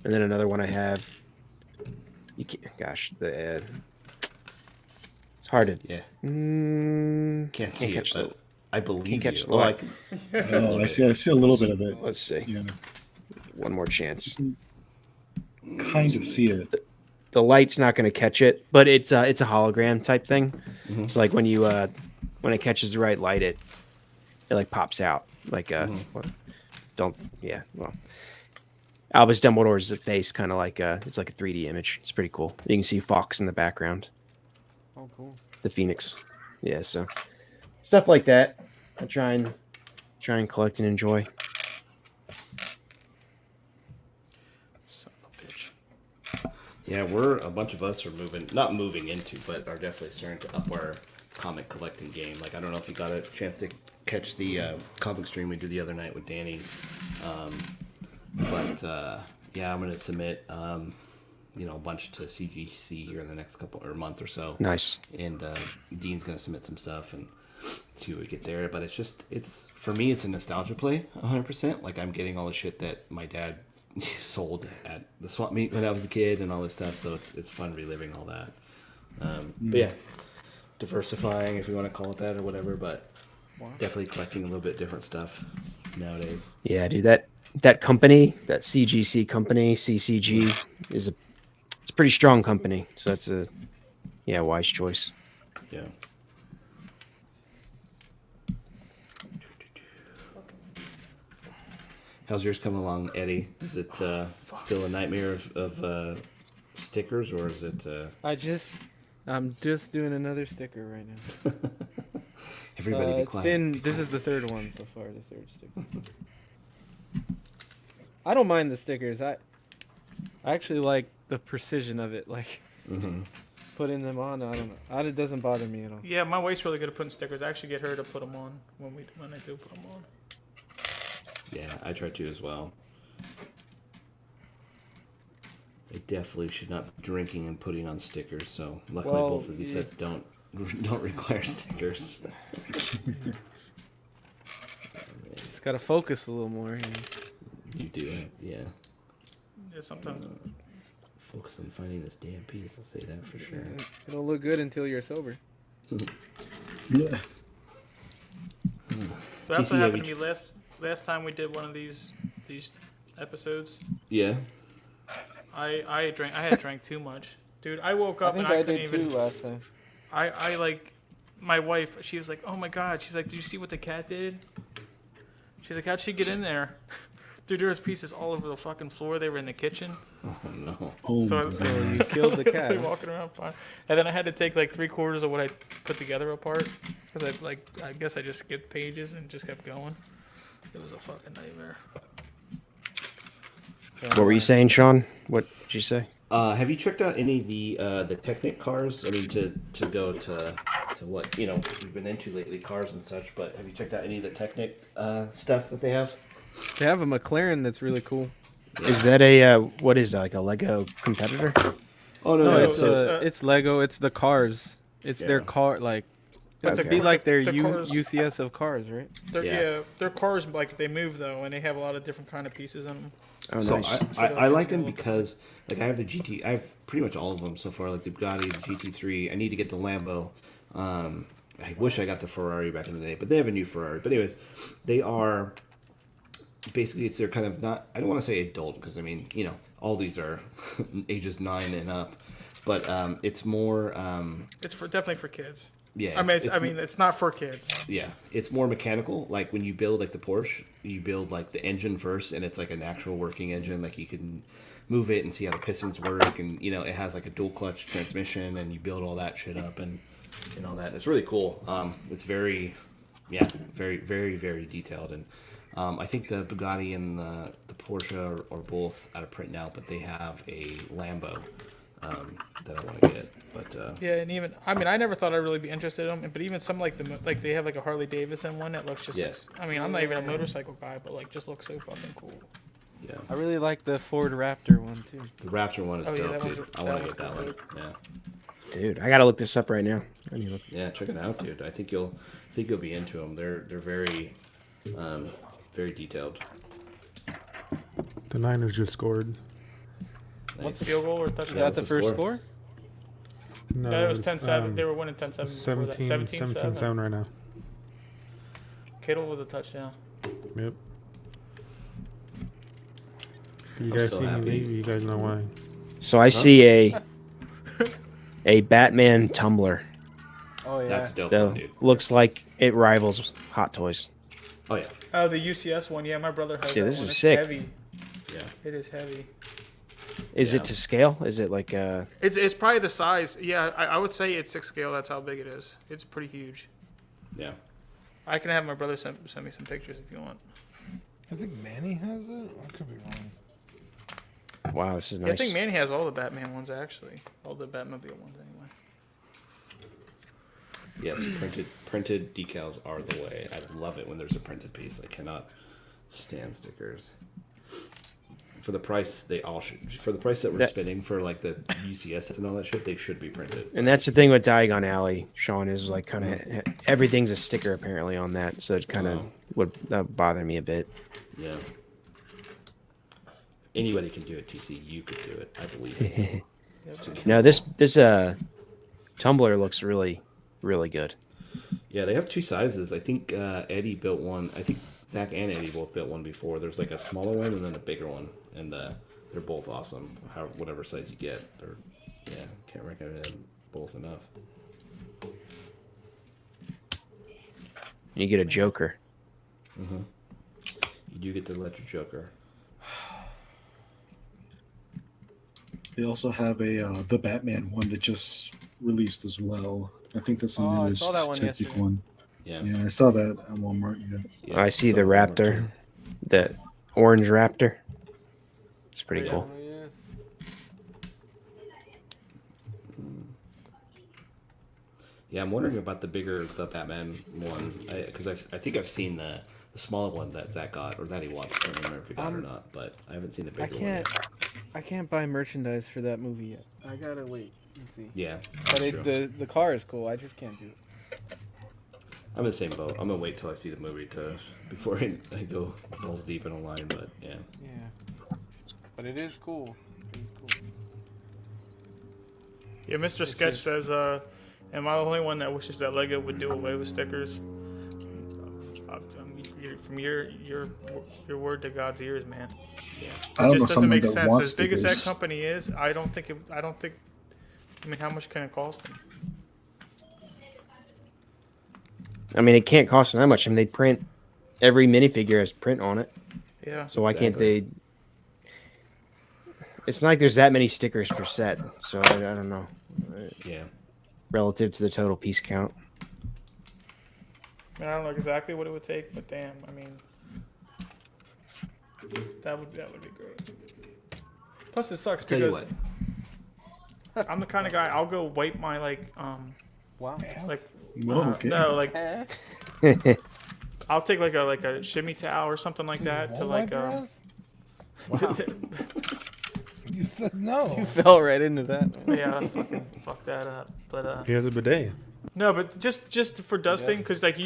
And then another one I have. It's hard to. Yeah. Can't See catch it, but I believe catch you. the Oh, light. I see a little bit of it. Let's see. Yeah, One more chance. kind of see it. The light's not going to catch it, but it's a hologram type thing. Mhm. So like when it catches the right light, it like pops out like Albus Dumbledore's face kind of like it's like a 3D image. It's pretty cool. You can see Fox in the background, Oh, cool. the Phoenix. Yeah, so stuff like that. I try and collect and enjoy. son of a bitch. Yeah, a bunch of us are not moving into, but are definitely starting to up our comic collecting game. Like, I don't know if you got a chance to catch the comic stream we did the other night with Danny. Yeah, I'm going to submit, a bunch to CGC here in the next month or so. Nice. And Dean's going to submit some stuff and see what we get there. But it's for me, it's a nostalgia play, 100%. Like, I'm getting all the shit that my dad sold at the swap meet when I was a kid and all this stuff. So it's fun reliving all that. But yeah, diversifying, if you want to call it that or whatever. But definitely collecting a little bit different stuff nowadays. Yeah, dude, that company, that CGC company, CCG, it's a pretty strong company. So that's a wise choice. Yeah. How's yours coming along, Eddie? Is it still a nightmare of stickers, or is it? I'm just doing another sticker right now. Everybody be quiet. This is the third one so far, the third sticker. I don't mind the stickers. I actually like the precision of it, like putting them on. I don't know. It doesn't bother me at all. Yeah, my wife's really good at putting stickers. I actually get her to put them on when I do put them on. Yeah, I try to as well. I definitely should not be drinking and putting on stickers. So luckily, both of these sets don't require stickers. Just gotta focus a little more. You do it, yeah. Yeah, sometimes. Focus on finding this damn piece. I'll say that for sure. It'll look good until you're sober. Yeah. So that's TC, what happened to me last time we did one of these episodes. Yeah. I had drank too much, dude. I woke up I think and I I couldn't did even. too last time. I like my wife. She was like, "Oh my god!" She's like, "Did you see what the cat did?" She's like, "How'd she get in there?" Dude, there was pieces all over the fucking floor. They were in the kitchen. Oh no. Oh, So You killed the cat. Literally walking around fine. And then I had to take like 3/4 of what I put together apart because I guess I just skipped pages and just kept going. It was a fucking nightmare. What were you saying, Sean? What did you say? Have you checked out any of the Technic cars? I mean, to go to what we've been into lately, cars and such. But have you checked out any of the Technic stuff that they have? They have a McLaren that's really cool. Is that a what is that, like a Lego competitor? Oh no, No, no, it's so it's Lego. It's the cars. It's their Yeah. car. Like But it'd the- be but like their the cars- UCS of cars, right? Yeah. Their cars like they move though, and they have a lot of different kind of pieces in them. Oh, So nice. I like them because like I have the GT. I have pretty much all of them so far. Like the Bugatti, the GT3. I need to get the Lambo. I wish I got the Ferrari back in the day, but they have a new Ferrari. But anyways, they are basically they're kind of not. I don't want to say adult because I mean all these are ages 9 and up, but it's more. It's definitely for kids. Yeah, I mean, it's not for kids. Yeah, it's more mechanical. Like when you build like the Porsche, you build like the engine first, and it's like an actual working engine. Like you can move it and see how the pistons work, and it has like a dual clutch transmission, and you build all that shit up and all that. It's really cool. It's very, very, very, very detailed, and I think the Bugatti and the Porsche are both out of print now, but they have a Lambo that I want to get. But Yeah, and even I mean, I never thought I'd really be interested in them. But even some like they have like a Harley Davidson one that looks just. Yes. I mean, I'm not even a motorcycle guy, but like just looks so fucking cool. yeah, I really like the Ford Raptor one too. the Raptor one is Oh, yeah, dope, that one's- dude. I that want to get one's that one. dope. Yeah. Dude, I gotta look this up right now. I need to look. Yeah, check it out, dude. I think you'll be into them. They're very, very detailed. The Niners just scored. Nice. Field goal or Is touchdown? that what's the the first score? score? No, Yeah, it was 10-7. They were winning 10-7 before that. 17, 17-7. 17-7 right now. Kittle with a touchdown. Yep. You I'm guys so see me happy. leave, you guys know why. So I see a Batman tumbler Oh yeah. That's a dope that one, dude. looks like it rivals Hot Toys. Oh yeah, Oh, the UCS one. Yeah, my brother has Yeah, that this one. is It's sick. Heavy. yeah. It is heavy. Is Yeah. it to scale? Is it like It's probably the size. Yeah, I would say it's 6 scale. That's how big it is. It's pretty huge. Yeah. I can have my brother send me some pictures if you want. I think Manny has it. I could be wrong. wow, this is Yeah, nice. I think Manny has all the Batman ones actually. All the Batmobile ones anyway. Yes, printed decals are the way. I love it when there's a printed piece. I cannot stand stickers. For the price, they all should. For the price that we're spending for like the UCS and all that shit, they should be printed. And that's the thing with Diagon Alley, Sean, is like kind of everything's a sticker apparently on that, so it kind of would that bother me a bit. Yeah. Anybody can do it, TC. You could do it. I believe it. No, this tumbler looks really good. Yeah, they have two sizes. I think Eddie built one. I think Zach and Eddie both built one before. There's like a smaller one and then a bigger one, and they're both awesome. Whatever size you get, can't recommend them both enough. You get a Joker. You do get the Electric Joker. They also have a the Batman one that just released as well. I think that's the Oh, I newest saw that one Technic yesterday. one. Yeah. Yeah, I saw that at Walmart. Yeah. Yeah, I see it's the on Walmart, Raptor, too. the orange Raptor. It's pretty Yeah. cool. Oh, yeah. Yeah, I'm wondering about the Batman one because I think I've seen the smaller one that Zach got or that he wants. I can't remember if he got it or not, but I haven't seen the I bigger one. Yet. can't buy merchandise for that movie yet. I gotta wait and see. Yeah, But that's true. the car is cool. I just can't do it. I'm in the same boat. I'm gonna wait till I see the movie before I go balls deep in a line. But yeah, Yeah. But it is cool. It is cool. Yeah, Mr. Sketch says, am I the only one that wishes that Lego would do away with stickers? From your word to God's ears, man. I don't It know just doesn't someone make that sense. wants As big as that stickers. company is, I don't think. I mean, how much can it cost them? I mean, it can't cost that much. I mean, they print every minifigure has print on it, Yeah. so why can't they? It's not like there's that many stickers per set, so I don't know. yeah. Relative to the total piece count. I mean, I don't know exactly what it would take, but damn, I mean, that would be great. Plus, it sucks Tell you because what, I'm the kind of guy I'll go wipe my Wow. like Well, okay. no like I'll take like a shimmy towel or something like that to Won't like wipe your ass? You said no. You fell right into that. Man. Yeah, I fucking fucked that up. But He has a bidet. no, but just for dusting, because like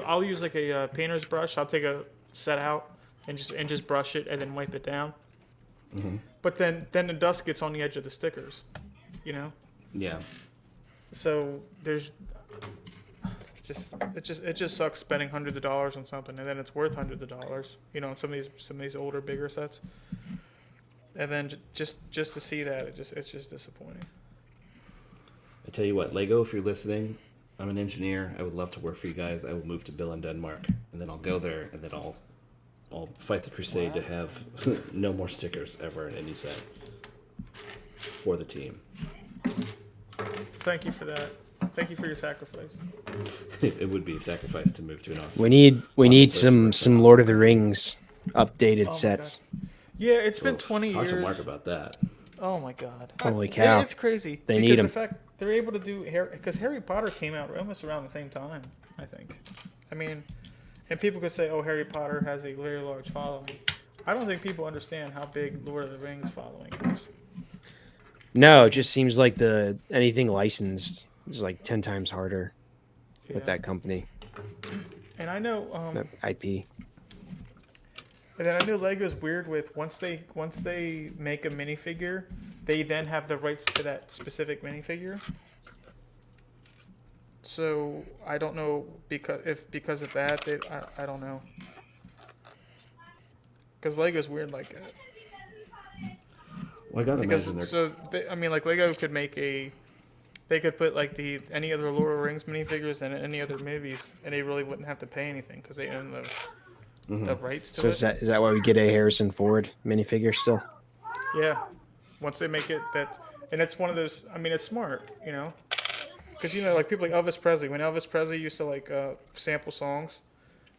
I'll use like a painter's brush. I'll take a set out and just brush it and then wipe it down. But then the dust gets on the edge of the stickers, you know. Yeah. So there's it just sucks spending hundreds of dollars on something and then it's worth hundreds of dollars, you know, on some of these older bigger sets. And then just to see that it's just disappointing. I tell you what, Lego, if you're listening, I'm an engineer. I would love to work for you guys. I will move to Bill in Denmark, and then I'll go there, and then I'll fight the crusade to have no more stickers ever in any set for the team. Thank you for that. Thank you for your sacrifice. It would be a sacrifice to move to an awesome. We need place some for some Lord of the Rings updated Oh my sets. Yeah, it's been Oof, 20 talk to Mark years. about that. Oh my god. Holy Yeah, cow. it's crazy. They because need 'em. the fact they're able to do because Harry Potter came out almost around the same time, I think. I mean, and people could say, "Oh, Harry Potter has a very large following." I don't think people understand how big Lord of the Rings following is. No, it just seems like anything licensed is like 10 times harder with Yeah. that company, And I know that IP. and then I know Lego's weird with once they make a minifigure, they then have the rights to that specific minifigure. So I don't know because of that I don't know. Because Lego's weird like that. Well, I gotta Because imagine I mean like Lego could make they could put like any other Lord of the Rings minifigures in any other movies and they really wouldn't have to pay anything because they own the rights to So it. is that why we get a Harrison Ford minifigure still? Yeah, once they make it and it's one of those. I mean, it's smart, you know, because you know, like people like Elvis Presley. When Elvis Presley used to like sample songs,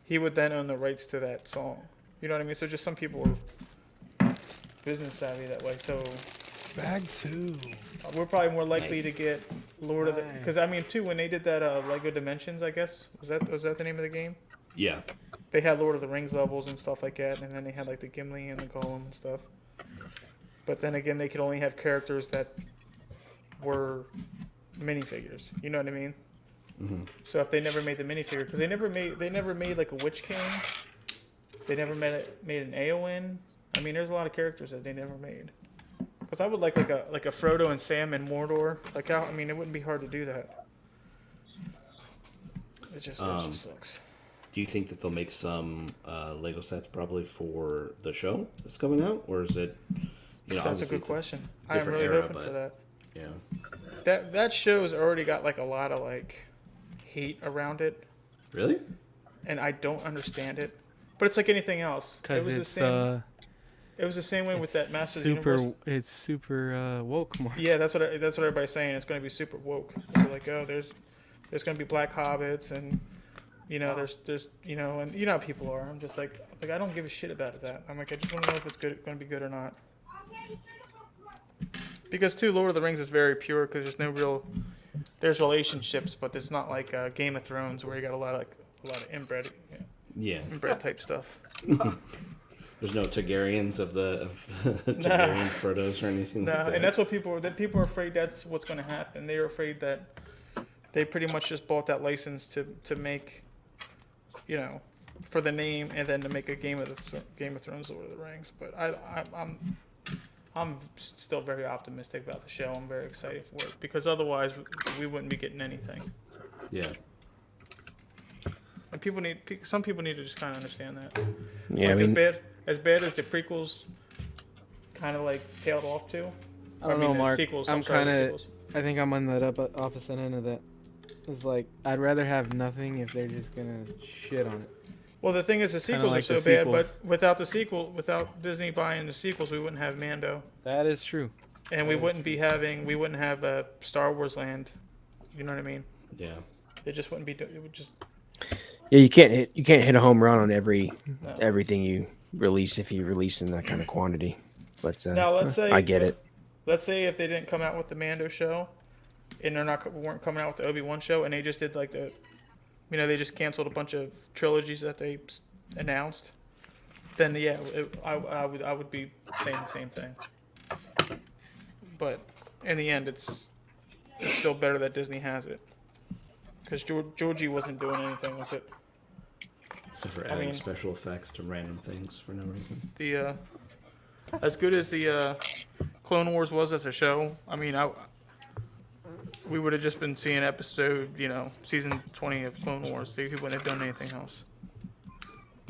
he would then own the rights to that song. You know what I mean? So just some people were business savvy that way. So Bag 2. we're probably more likely Nice. to get Lord of the. Because I mean, too, when they did that Lego Dimensions, I guess was that the name of the game? yeah. They had Lord of the Rings levels and stuff like that, and then they had like the Gimli and the Gollum and stuff. But then again, they could only have characters that were minifigures. You know what I mean? So if they never made the minifigure, because they never made like a Witch King, they never made an Eowyn. I mean, there's a lot of characters that they never made. Because I would like a Frodo and Sam in Mordor. I mean, it wouldn't be hard to do that. It just sucks. Do you think that they'll make some Lego sets probably for the show that's coming out, or is it? You know, That's a obviously good it's question. I'm different really era, hoping for but- that. Yeah. That show's already got like a lot of like hate around it, Really? and I don't understand it. But it's like anything else. Because It was the same way with that Masters of the super, Universe. it's super woke, Mark. Yeah, that's what everybody's saying. It's going to be super woke. So like, oh, there's going to be black hobbits, and you know, there's you know, and you know how people are. I'm just like I don't give a shit about that. I'm like, I just want to know if it's going to be good or not. Because too, Lord of the Rings is very pure because there's relationships, but it's not like Game of Thrones where you got a lot of inbred Yeah. type stuff. There's no Targaryens of Targaryen Frodos or anything No, like that. and that's what people are afraid that's what's going to happen. They're afraid that they pretty much just bought that license to make, you know, for the name and then to make a Game of Thrones Lord of the Rings. But I'm still very optimistic about the show. I'm very excited for it because otherwise we wouldn't be getting anything. Yeah. And some people need to just kind of understand that. Yeah, Like, I mean, as bad as the prequels kind of like tailed off to. I don't know, the Mark. Sequels, I'm sorry, the kind of. sequels. I think I'm on that opposite end of that. It's like I'd rather have nothing if they're just gonna shit on it. Well, the thing is, the sequels like are so the bad, but sequels. without Disney buying the sequels, we wouldn't have Mando, That is true. and we wouldn't have Star Wars Land. You know what I mean? Yeah. It just wouldn't be. It would just. yeah, you can't hit a home run on No. everything you release if you release in that kind of quantity. But Now let's say I get it. Let's say if they didn't come out with the Mando show, and weren't coming out with the Obi-Wan show, and they just did like they just canceled a bunch of trilogies that they announced. then yeah, I would be saying the same thing. But in the end, it's still better that Disney has it, because Georgie wasn't doing anything with it. Except for adding special effects to random things for no reason. The as good as the Clone Wars was as a show, I mean, we would have just been seeing season 20 of Clone Wars. They wouldn't have done anything else.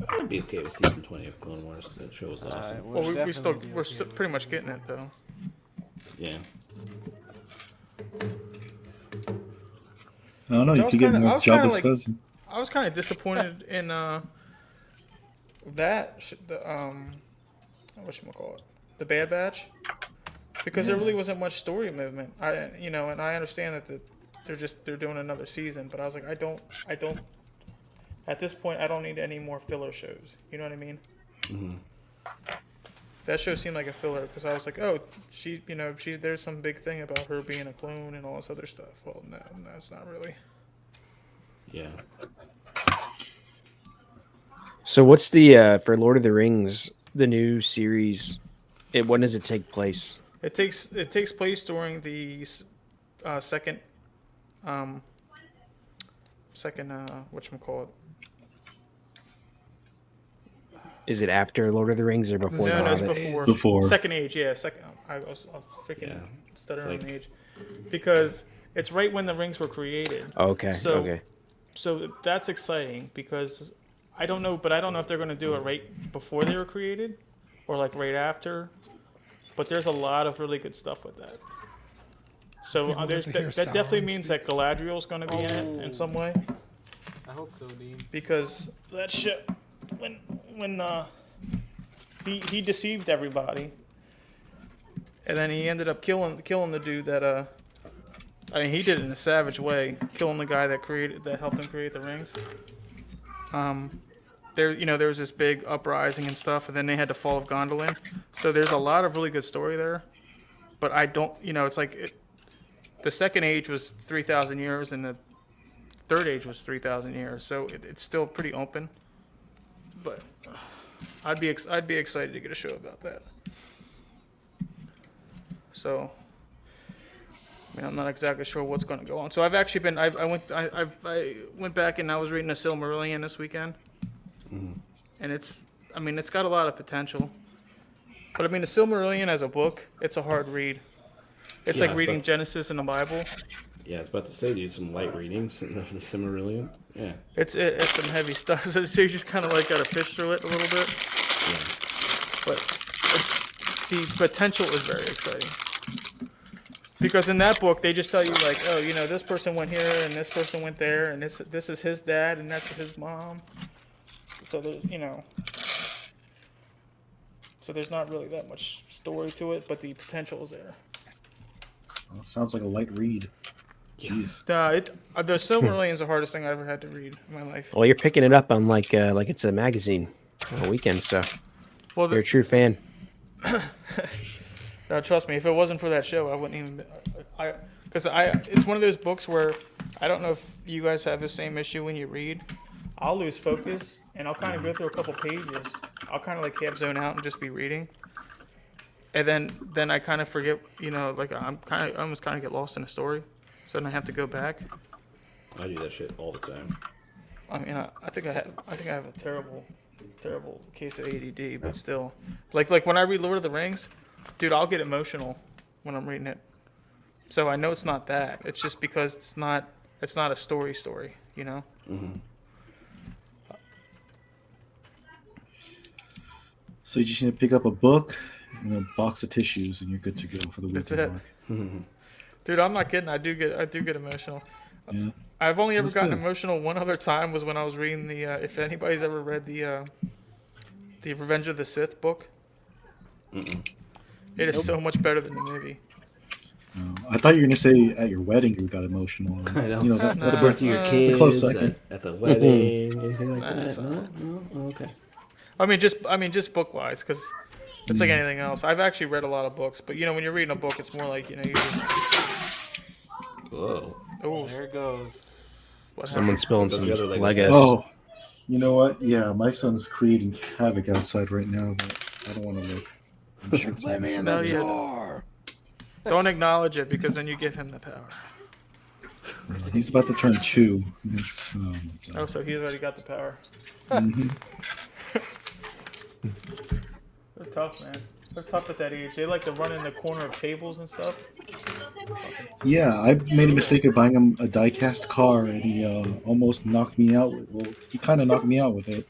I'd be okay with season 20 of Clone Wars. That show was awesome. Well, we're still pretty much getting it though. Yeah. I don't know. You could get more Jabba's cousin. I was kind of disappointed in whatchamacallit, the Bad Batch, because there really wasn't much story movement. And I understand that they're doing another season, but I was like, I don't at this point I don't need any more filler shows. You know what I mean? Mm-hmm. That show seemed like a filler because I was like, oh, there's some big thing about her being a clone and all this other stuff. Well, no, that's not really. Yeah. So what's the for Lord of the Rings, the new series? When does it take place? It takes place during the second whatchamacallit. Is it after Lord of the Rings or before? No, it's Hobbit? before. Second Age, yeah. I was freaking stuttering on the age, because it's right when the rings were created. Okay. So that's exciting because I don't know if they're going to do it right before they were created or like right after. But there's a lot of really good stuff with that. So that definitely means that Galadriel's going to be in it in some way. I hope so, Dean. Because that shit, when he deceived everybody, and then he ended up killing the dude that he did it in a savage way, killing the guy that helped him create the rings. There was this big uprising and stuff, and then they had the fall of Gondolin. So there's a lot of really good story there, but I don't, it's like the second age was 3,000 years, and the third age was 3,000 years. So it's still pretty open, but I'd be excited to get a show about that. So. I mean, I'm not exactly sure what's going to go on. So I've actually been. I went back and I was reading the Silmarillion this weekend, and it's got a lot of potential. But I mean, the Silmarillion as a book, it's a hard read. It's like reading Genesis in the Bible. Yeah, I was about to say, do some light readings of the Silmarillion. Yeah. It's some heavy stuff. So you just kind of like got to fish through it a little bit. Yeah. But the potential is very exciting. Because in that book, they just tell you, like, oh, this person went here and this person went there, and this is his dad and that's his mom. So there's not really that much story to it, but the potential is there. Well, sounds like a light read. Jeez. The Silmarillion is the hardest thing I ever had to read in my life. Well, you're picking it up on like it's a magazine on a weekend, so you're a true fan. No, trust me. If it wasn't for that show, I wouldn't even. It's one of those books where I don't know if you guys have the same issue when you read. I'll lose focus and I'll kind of go through a couple pages. I'll kind of like half zone out and just be reading, and then I kind of forget. Like I almost kind of get lost in a story, so then I have to go back. I do that shit all the time. I mean, I think I have a terrible case of ADD, but still, like when I read Lord of the Rings. Dude, I'll get emotional when I'm reading it. So I know it's not that. It's just because it's not a story, Mm-hmm. So you just need to pick up a book and a box of tissues, and you're good to go for the weekend. That's it. Dude, I'm not kidding. I do get emotional. Yeah. I've only ever gotten good. emotional one other time was when I was reading the. If anybody's ever read the Revenge of the Sith book. Mm-mm. It is so much better than the movie. I thought you were going to say at your wedding you got emotional. I know. That's birth of your kids, a close second. at the wedding, anything like that. No? Okay. I mean, just book wise, because it's like anything else. I've actually read a lot of books, but when you're reading a book, it's more like you just. Whoa. Oh, There it goes. what Someone's spilling some Those are the other Legos. Oh, You know what? Yeah, my son's creating havoc outside right now, but I don't want to look. I'm sure it's Let me in No, the yeah. door. Don't acknowledge it because then you give him the power. He's about to turn 2. It's, Oh, so he's already got the power. mhm. They're tough, man. They're tough at that age. They like to run in the corner of tables and stuff. Yeah, I made a mistake of buying him a die-cast car, and he almost knocked me out. Well, he kind of knocked me out with it.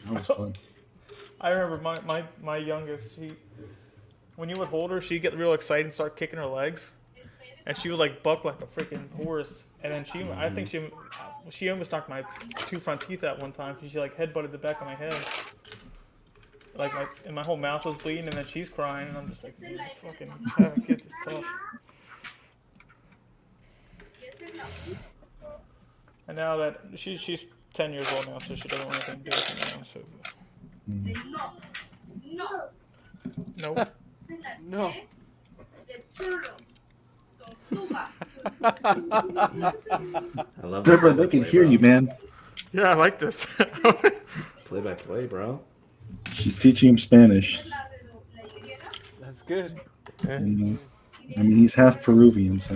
That was fun. I remember my youngest, when you would hold her, she'd get real excited and start kicking her legs. And she would like buck like a freaking horse. And then I think she almost knocked my 2 front teeth out one time because she like headbutted the back of my head. Like my whole mouth was bleeding, and then she's crying, and I'm just like, man, this fucking having kids is tough. And now that she's 10 years old now, so she doesn't want anything to do with me now. So nope. No. I love Deborah, it. they can hear you, man. Yeah, I like this. Play by play, bro. She's teaching him Spanish. That's good. You know? I mean, he's half Peruvian, so.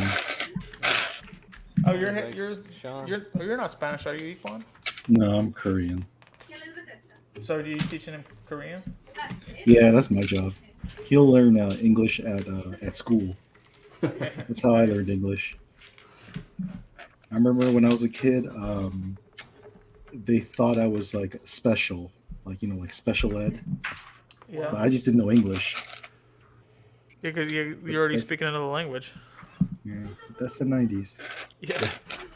Oh, Sean. you're not Spanish, are you, Equan? No, I'm Korean. So do you teaching him Korean? Yeah, that's my job. He'll learn English at school. That's how I learned English. I remember when I was a kid, they thought I was like special, like like special ed. Yeah. But I just didn't know English. Yeah, because you're already speaking another language. Yeah, that's the '90s. Yeah.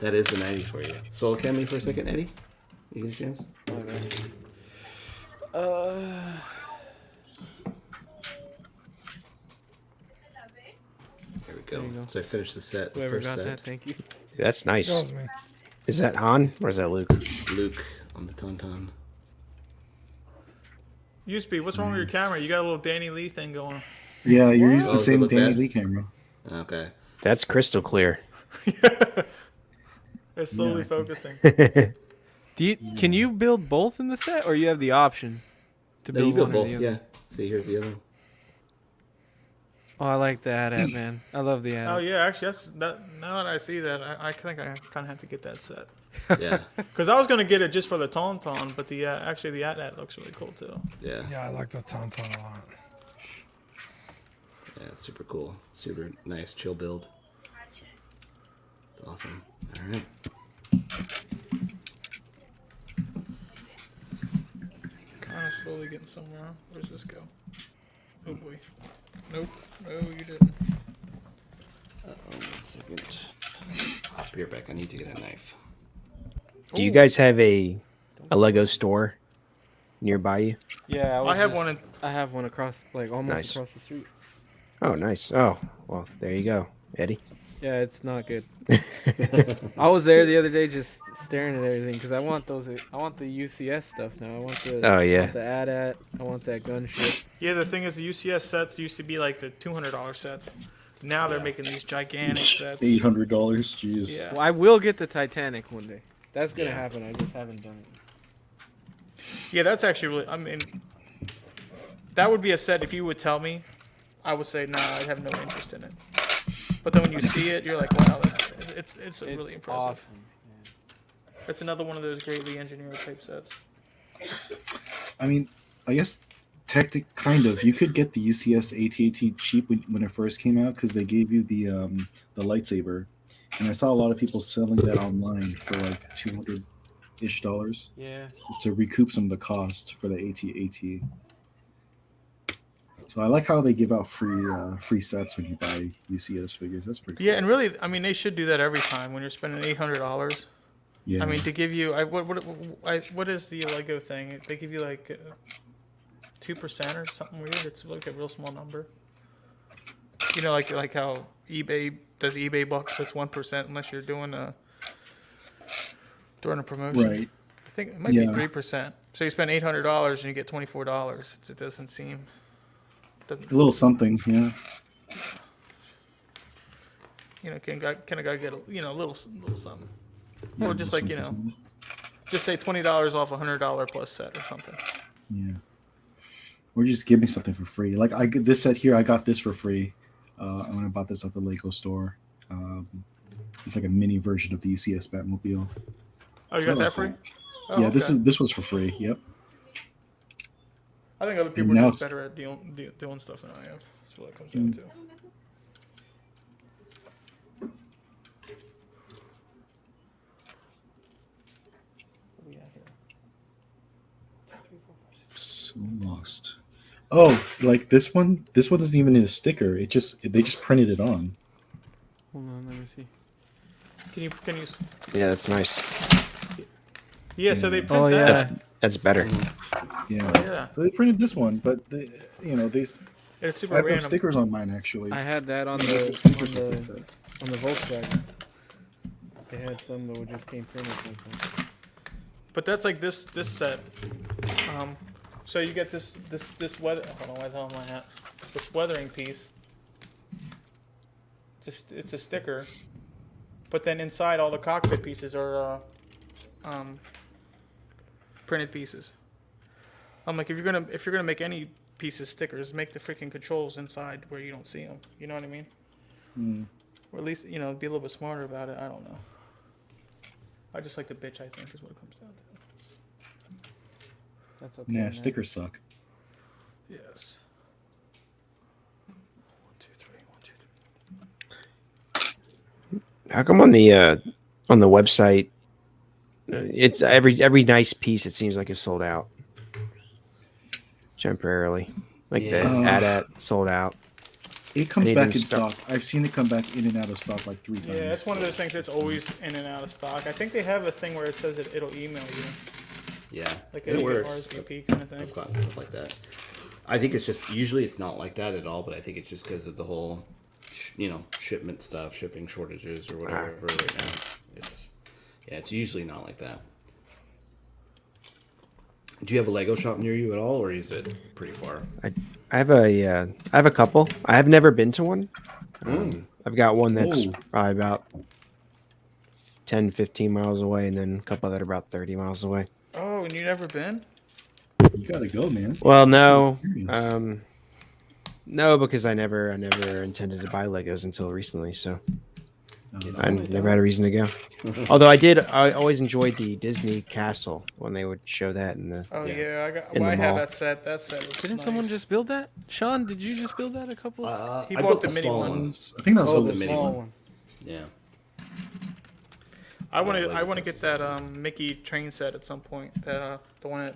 That is the 90s for you. Soul Cam me for a second, Eddie? You get a chance? There we go. There you go. So I finished the set. The Whoever first got set. that, thank you. That's nice. That was me. Is that Han or is that Luke? Luke on the Tauntaun. USB, what's wrong with your camera? You got a little Danny Lee thing going. Yeah, you're using Oh, the does it same look Danny bad? Lee camera. Okay. That's crystal clear. It's slowly Yeah. focusing. Can you build both in the set, or you have the option to No, build you build one or both. the other? Yeah. See, here's the other one. Oh, I like the Atat, man. I love the Atat. Oh yeah, actually, now that I see that, I think I kind of have to get that set. Yeah. Because I was gonna get it just for the Tauntaun, but the actually the Atat looks really cool too. Yeah. Yeah, I like the Tauntaun a lot. Yeah, it's super cool. Super nice, chill build. It's awesome. All right. Kind of slowly getting somewhere. Where's this go? Oh boy. Nope. No, you didn't. One second. I'll be right back. I need to get a knife. Do you guys have a Lego store nearby you? Yeah, I have one. I have one across, like almost Nice. across the street. Oh, nice. Oh, well, there you go, Eddie. Yeah, it's not good. I was there the other day just staring at everything because I want those. I want the UCS stuff now. I want the. Oh, I yeah. want the Atat. I want that gunship. Yeah, the thing is, the UCS sets used to be like the $200 sets. Now they're making these gigantic sets. $800. Jeez. Yeah. Well, I will get the Titanic one day. That's gonna Yeah. happen. I just haven't done it. Yeah, that's actually really. I mean, that would be a set. If you would tell me, I would say no. I have no interest in it. But then when you see it, you're like, wow, it's really impressive. Awesome. It's another one of those greatly engineered type sets. I mean, I guess kind of. You could get the UCS AT-AT cheap when it first came out because they gave you the lightsaber, and I saw a lot of people selling that online for like $200-ish Yeah. to recoup some of the cost for the AT-AT. So I like how they give out free sets when you buy UCS figures. That's pretty cool. Yeah, and really, I mean, they should do that every time when you're spending $800. Yeah. I mean, to give you, what is the Lego thing? They give you like 2% or something weird. It's like a real small number. You know, like how eBay does eBay bucks, but it's 1% unless you're doing a promotion. Right. I think it might be Yeah. 3%. So you spend $800 and you get $24. It doesn't seem. A little something, yeah. You know, can a guy get a little something? Yeah, Or just like, something. Just say $20 off a $100 plus set or something. Yeah. Or just give me something for free. Like this set here, I got this for free when I bought this at the Lego store. It's like a mini version of the UCS Batmobile. Oh, you got that free? Oh, Yeah, okay. this was for free. Yep. I think other people now are just better at doing stuff than I am. That's what it comes down to. So lost. Oh, like this one? This one isn't even in a sticker. They just printed it on. Hold on, let me see. Can you? Yeah, that's nice. Yeah, so they print Oh, that. yeah. That's better. Yeah. Yeah. So they printed this one, but they It's I super have no random. stickers on mine actually. I had that on the Volkswagen. They had some that just came printed like that. But that's like this set. So you get this weather. Hold on, why the hell am I at? This weathering piece. It's a sticker, but then inside all the cockpit pieces are printed pieces. I'm like, if you're gonna make any pieces stickers, make the freaking controls inside where you don't see them. You know what I mean? Or at least be a little bit smarter about it. I don't know. I just like to bitch. I think is what it comes down to. That's okay. Nah, man. stickers suck. Yes. 1, 2, 3. 1, 2, 3. How come on the website, it's every nice piece it seems like is sold out temporarily, like the Atat sold out. It comes They back didn't in start- stock. I've seen it come back in and out of stock like 3 times. Yeah, it's one of those things that's always in and out of stock. I think they have a thing where it says it'll email you, Yeah, like it a works. RSVP kind of thing. I've gotten stuff like that. I think it's just usually it's not like that at all, but I think it's just because of the whole, shipment stuff, shipping shortages or whatever. Right now, it's usually not like that. Do you have a Lego shop near you at all, or is it pretty far? I have a couple. I have never been to one. I've got one that's Ooh. probably about 10, 15 miles away, and then a couple that are about 30 miles away. Oh, and you never been? You gotta go, man. Well, no, Experience. no, because I never intended to buy Legos until recently, so I Oh, never had a reason to go. Although I always enjoyed the Disney castle when they would show that in the. Oh Yeah. yeah, In the I have mall. that set. That set was Didn't nice. someone just build that? Sean, did you just build that a couple? He I bought built the mini small one. ones. I think that was Oh, the the mini small one. one. Yeah. I want to. Lego I want to pieces. get that Mickey train set at some point. That the one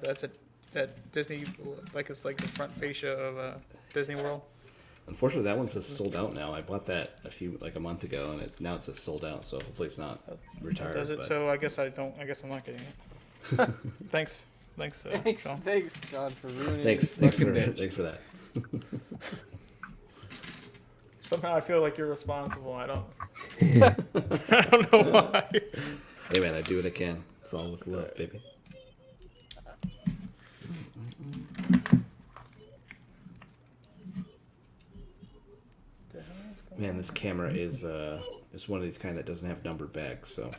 that Disney it's like the front fascia of Disney World. Unfortunately, that one says sold out now. I bought that a month ago, and it says sold out. So hopefully it's not retired. Does it? but- So I guess I don't. I guess I'm not getting it. Thanks, Sean. Thanks, God, for ruining Thanks for that. Somehow I feel like you're responsible. I don't. I don't know why. Hey man, I do what I can. It's all with love, baby. Man, this camera is one of these kind that doesn't have numbered bags, so.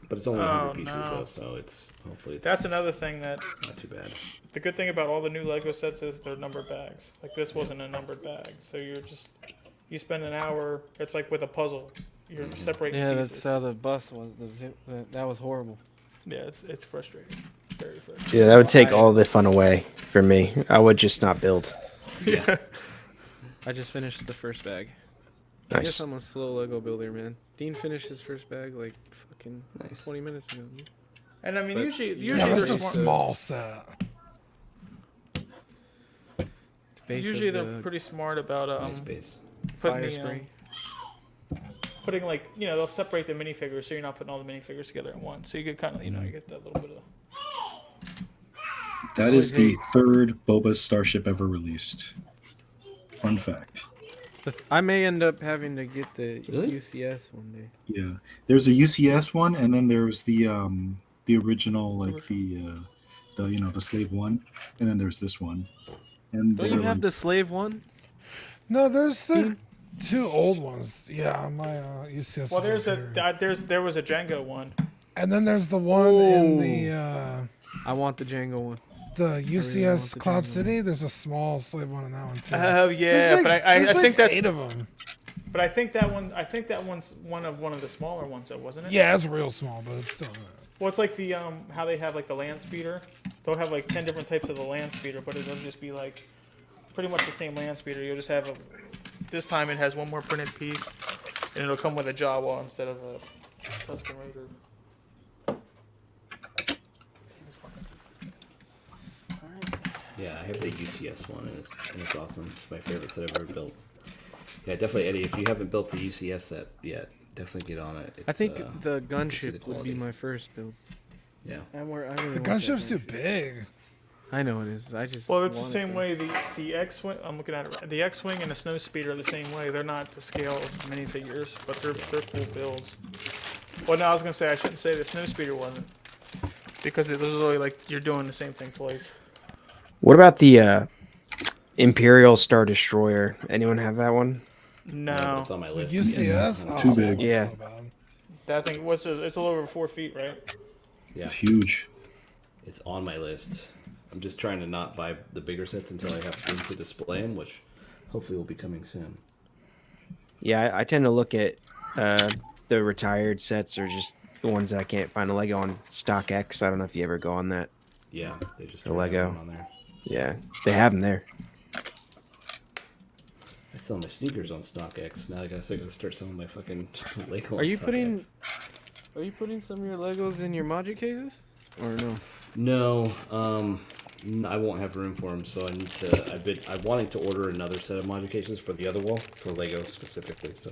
But it's only 100 pieces no. though, so it's hopefully it's That's another thing that not too bad. the good thing about all the new Lego sets is they're numbered bags. Like this wasn't a numbered bag, so you spend an hour. It's like with a puzzle. You're separating Yeah, pieces. that's how the bus was. That was horrible. Yeah, it's frustrating. Very frustrating. Yeah, that would take all the fun away for me. I would just not build. Yeah. I just finished the first bag. I guess Nice. I'm a slow Lego builder, man. Dean finished his first bag like fucking Nice. 20 minutes ago. And I mean, But- usually Yeah, they're that's a smart. small set. Base Usually of they're the pretty smart about Nice base. putting fire the, spray. putting they'll separate the minifigures so you're not putting all the minifigures together at once. So you get kind of you get that little bit of. That is the third Boba starship ever released. Fun fact. I may end up having to get the Really? UCS one day. Yeah, there's a UCS one, and then there's the original, like the slave one, and then there's this one. And Don't you have the slave one? No, there's the 2 old ones. Yeah, my UCS. Well, is over here. there was a Django one. And then there's the one in the I want the Django one. UCS the Cloud Django City. There's a small slave one in that one too. Oh yeah, There's but like- I there's think like that's 8 of them. But I think that one's one of the smaller ones, though, wasn't it? Yeah, it's real small, but it's still. Well, it's like the how they have like the land speeder. They'll have like 10 different types of the land speeder, but it'll just be like pretty much the same land speeder. You'll just have this time it has one more printed piece, and it'll come with a Jawa instead of a Tuscan Raider. Yeah, I have the UCS one, and it's awesome. It's my favorite set I've ever built. Yeah, definitely, Eddie. If you haven't built the UCS set yet, definitely get on it. It's, I think the see the gunship would quality. be my first build. Yeah. I really The want that gunship's too gunship. big. I know it is. I just. Well, it's the want it same though. way. The X-wing. I'm looking at it. The X-wing and the snow speeder are the same way. They're not the scale of minifigures, but they're cool builds. Well, no, I was gonna say I shouldn't say the snow speeder wasn't, because it was really like you're doing the same thing twice. What about the Imperial Star Destroyer? Anyone have that one? No, It's on my The list. UCS. Yeah. Oh, Too big. it's Yeah. So bad. that thing. It's a little over 4 feet, right? Yeah. It's huge. It's on my list. I'm just trying to not buy the bigger sets until I have room to display them, which hopefully will be coming soon. Yeah, I tend to look at the retired sets or just the ones that I can't find a Lego on StockX. I don't know if you ever go on that. Yeah, they just The started Lego. having them on there. Yeah, they have them there. I sell my sneakers on StockX. Now I gotta start selling my fucking Lego on Are you StockX. putting some of your Legos in your Magic cases, or no? No, I won't have room for them, so I need to. I wanted to order another set of modifications for the other wall for Lego specifically. So,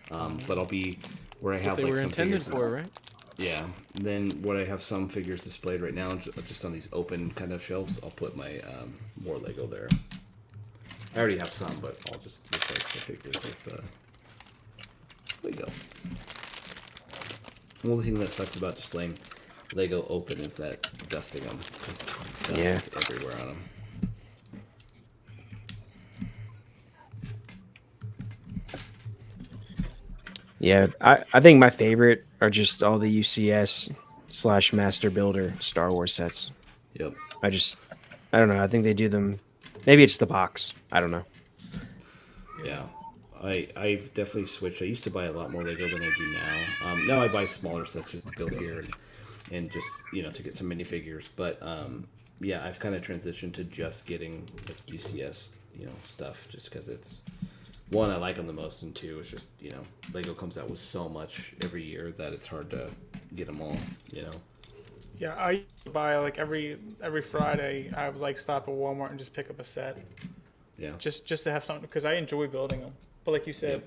but I'll be where I have They like were some intended figures. for, right? Yeah. And then what I have some figures displayed right now, just on these open kind of shelves, I'll put my more Lego there. I already have some, but I'll just replace the figures with Lego. The only thing that sucks about displaying Lego open is that dusting them. Dust Yeah. is everywhere on them. Yeah, I think my favorite are just all the UCS / Master Builder Star Wars sets. Yep. I don't know. I think they do them. Maybe it's the box. I don't know. Yeah. I've definitely switched. I used to buy a lot more Lego than I do now. Now I buy smaller sets just to build here and just, to get some minifigures. But, yeah, I've kind of transitioned to just getting like UCS, stuff just because it's, one, I like them the most, and two, it's just, Lego comes out with so much every year that it's hard to get them all, Yeah, I buy like every Friday. I would like stop at Walmart and just pick up a set, Yeah. just to have something, because I enjoy building them. But like you said, Yep.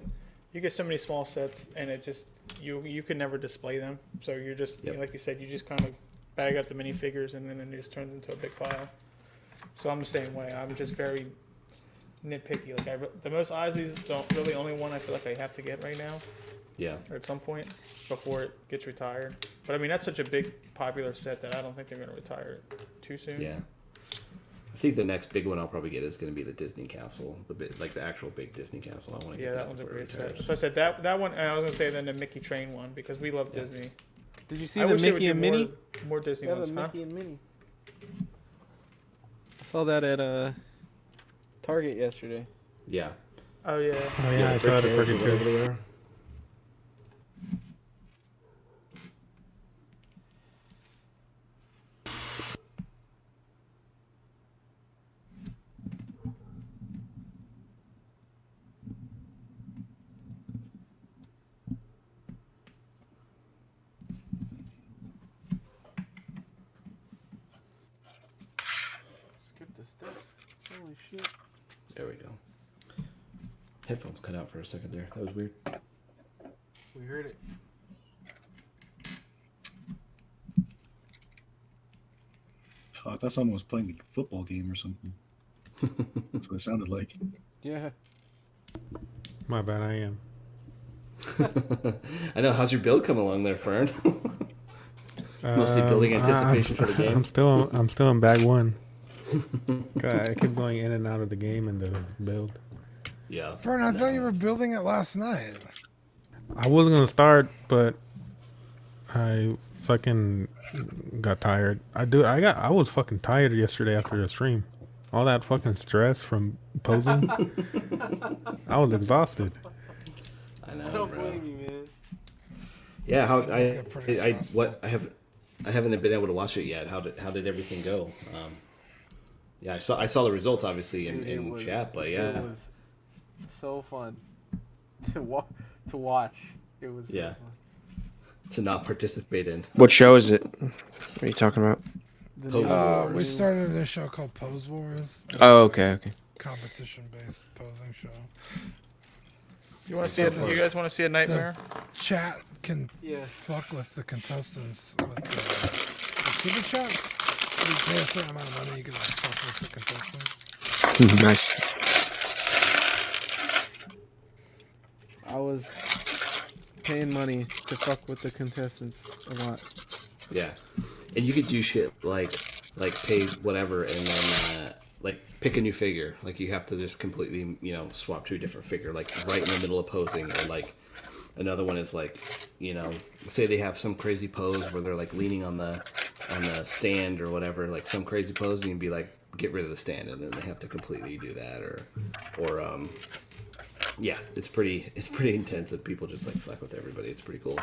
you get so many small sets, and it just you can never display them. So you're just Yep. like you said, you just kind of bag up the minifigures, and then it just turns into a big pile. So I'm the same way. I'm just very nitpicky. Like the most Ozzy's don't really only one I feel like I have to get right now, Yeah. or at some point before it gets retired. But I mean, that's such a big popular set that I don't think they're going to retire it too soon. Yeah. I think the next big one I'll probably get is going to be the Disney Castle, the actual big Disney Castle. I want to Yeah, get that one's a before it great set. retires. So I said that one, and I was gonna say then the Mickey Train one, because we love Yeah. Disney. Did you see I the wish they would Mickey do and Minnie? more Disney They have a ones, huh? Mickey and Minnie. I saw that at Target yesterday. Yeah. Oh yeah. Oh yeah, I saw the Brick Cricket Chairs or whatever too. they are. Skip the step. Holy shit. There we go. Headphones cut out for a second there. That was weird. We heard it. Oh, I thought someone was playing a football game or something. That's what it sounded like. Yeah. My bad, I am. I know. How's your build coming along there, Fern? Mostly building anticipation for the game. I'm still in bag one. I keep going in and out of the game and the build. Yeah. Fern, I thought you were building it last night. I wasn't gonna start, but I fucking got tired. I was fucking tired yesterday after the stream. All that fucking stress from posing. I was exhausted. I know, I don't bro. blame you, man. Yeah, how It does get pretty stressful. I haven't been able to watch it yet. How did everything go? Yeah, I saw the results obviously Dude, it in was- chat, but It yeah, was so fun to watch. It was so Yeah. fun. to not participate in. What show is it? What are you talking about? The Pose new- Wars. We started a show called Pose Wars. Oh, okay. Competition-based posing show. You want to see? You guys want to see a nightmare? Chat can Yeah. fuck with the contestants with the super chats. You pay a certain amount of money, you can like fuck with the contestants. Nice. I was paying money to fuck with the contestants a lot. Yeah, and you could do shit like pay whatever and then like pick a new figure. Like you have to just completely swap to a different figure, like right in the middle of posing, or like another one is like say they have some crazy pose where they're like leaning on the stand or whatever, like some crazy pose, and you'd be like get rid of the stand, and then they have to completely do that, or yeah, it's pretty intense that people just like fuck with everybody. It's pretty cool.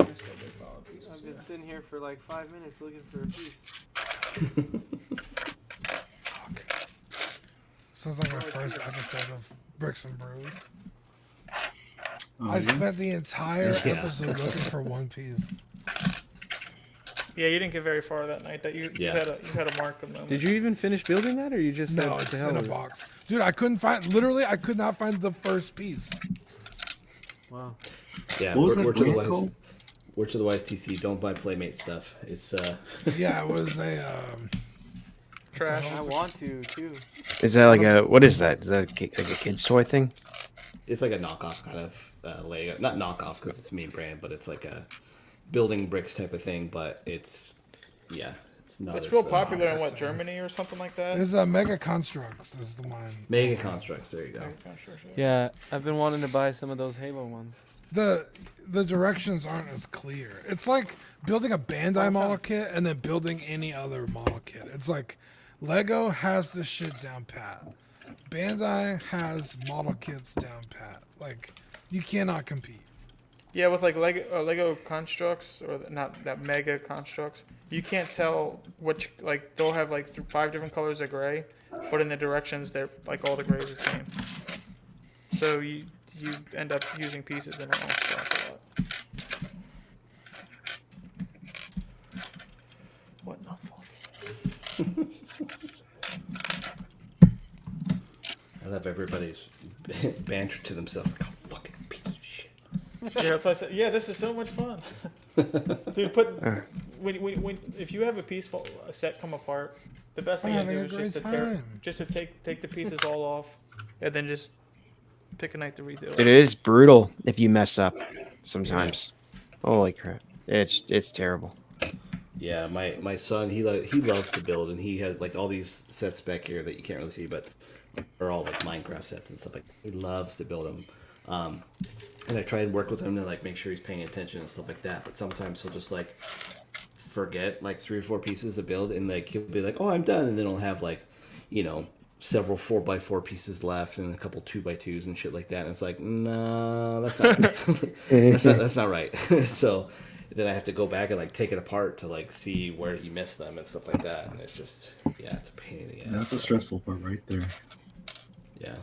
I've been sitting here for like 5 minutes looking for a piece. Fuck. Sounds like my first episode of Bricks and Brews. I spent the entire Yeah. episode looking for one piece. Yeah, you didn't get very far that night. That you Yeah. had a mark of them. Did you even finish building that, or you just No, said it's to hell in a with it? box. Dude, I couldn't find, literally, I could not find the first piece. Wow. Yeah, What was that word to the brand wise, called? word to the wise TC, don't buy Playmate stuff. It's Yeah, it was a, Trash. I want to too. Is that like a what is that? Is that like a kid's toy thing? it's like a knockoff kind of Lego, not knockoff because it's main brand, but it's like a building bricks type of thing. But it's not. It's as, real popular in not what, the same. Germany or something like that. it's a Mega Constructs is the one. Mega Constructs. There you go. Yeah, I've been wanting to buy some of those Halo ones. The directions aren't as clear. It's like building a Bandai model kit and then building any other model kit. It's like Lego has this shit down pat. Bandai has model kits down pat. Like you cannot compete. Yeah, with like Lego constructs or not that Mega Constructs, you can't tell which, like they'll have like 5 different colors of gray, but in the directions they're like all the gray is the same. So you end up using pieces in the wrong spots a lot. What in the fuck? I love everybody's banter to themselves. Like, oh, fucking piece of shit. Yeah, that's why I said. Yeah, this is so much fun, dude. When if you have a set come apart, the best thing I'm to do having a is great just to time. take the pieces all off, and then just pick a night to redo It it. is brutal if you mess up sometimes. Holy crap. It's terrible. Yeah, my son, he loves to build, and he has like all these sets back here that you can't really see, but are all like Minecraft sets and stuff like that. He loves to build them. And I try and work with him to like make sure he's paying attention and stuff like that. But sometimes he'll just like forget like 3 or 4 pieces to build, and like he'll be like, "Oh, I'm done," and then he'll have like, several 4x4 pieces left and a couple 2x2s and shit like that. And it's like, no, that's not that's not right. So then I have to go back and like take it apart to like see where he missed them and stuff like that. And it's just it's a pain in the ass. That's the stressful part right there. Yeah.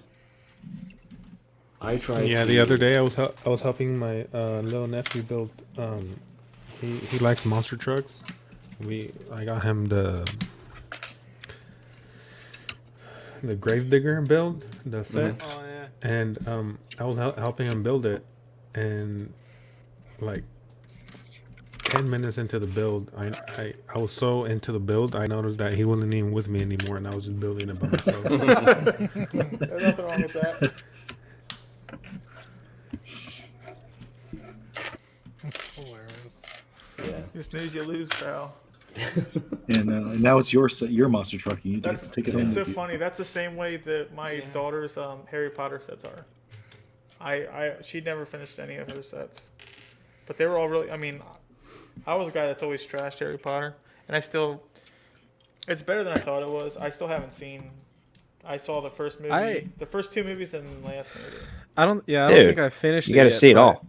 I tried. Yeah, the other day I was helping my little nephew build. He likes monster trucks. I got him the Gravedigger build, the set, Oh yeah. and I was helping him build it, and like 10 minutes into the build, I was so into the build, I noticed that he wasn't even with me anymore, and I was just building it by myself. There's nothing wrong with that. It's hilarious. Yeah. You snooze, you lose, pal. And now it's your monster truck. You need to That's take it home it's so with you. funny. That's the same way that my daughter's Harry Potter sets are. She never finished any of her sets, but they were all really. I mean, I was a guy that's always trashed Harry Potter, and I still. It's better than I thought it was. I still haven't seen. I saw the first movie, the first 2 movies, and the last movie. I don't Dude, think I finished it. You got to yet, see it but all.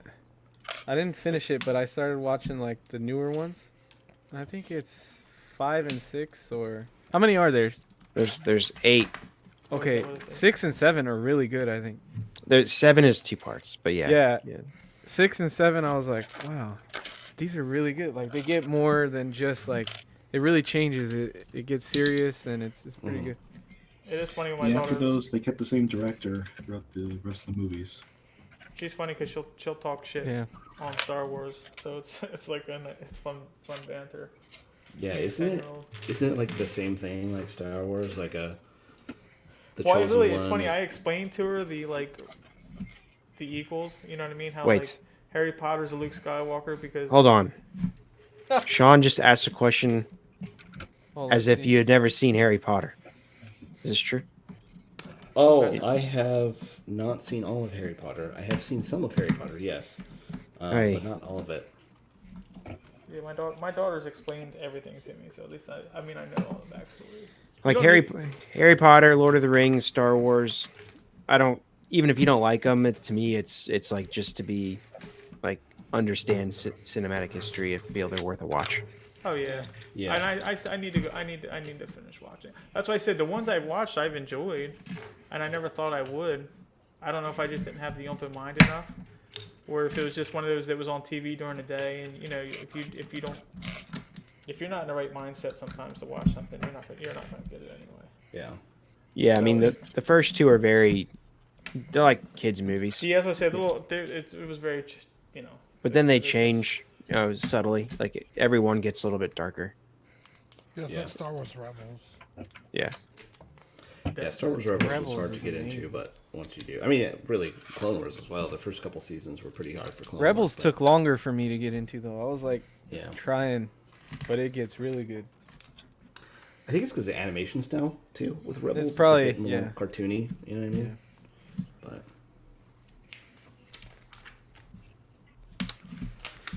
I didn't finish it, but I started watching like the newer ones. I think it's 5 and 6, or how many are there? There's 8. Okay, What is it? 6 and 7 are really good. I think. There's 7 is 2 parts, but yeah. Yeah. 6 and 7, I was like, wow, these are really good. Like they get more than just like. It really changes. It gets serious, and it's pretty good. It is funny when my Yeah, daughter. after those, they kept the same director throughout the rest of the movies. She's funny because she'll talk shit Yeah. on Star Wars, so it's like it's fun banter. Yeah, Maybe isn't 10-year-old. it like the same thing like Star Wars, like the Well, chosen it's one funny. is- I explained to her the equals. You know what I mean? How Wait. like Harry Potter's a Luke Skywalker because. Hold on. Sean just asked a question Well, as let's if see. you had never seen Harry Potter. Is this true? Oh, I have not seen all of Harry Potter. I have seen some of Harry Potter, yes, Hey. but not all of it. Yeah, my daughter's explained everything to me, so at least I mean I know all the backstories. Like don't Harry Potter, Lord of the Rings, Star Wars. I don't, even if you don't like them, to me it's like just to be like understand cinematic history and feel they're worth a watch. Oh yeah, Yeah. And I need to go. I need to finish watching. That's why I said the ones I've watched I've enjoyed, and I never thought I would. I don't know if I just didn't have the open mind enough, or if it was just one of those that was on TV during the day, and you know if you're not in the right mindset sometimes to watch something, you're not gonna get it anyway. Yeah. Yeah, I mean the first 2 are they're like kids movies, See, as I said, it was very, you know. but then they change subtly. Like everyone gets a little bit darker. Yeah, it's Yeah. like Star Wars Rebels. Yeah. Yeah, Star Wars Rebels was Rebels hard to is get amazing. into, but once you do, I mean, really, Clone Wars as well. The first couple seasons were pretty hard for Clone Rebels Wars. but- took longer for me to get into though. I was like Yeah, trying, but it gets really good. I think it's because the animation style too with Rebels. probably- it's a bit more yeah. cartoony. You know what I mean?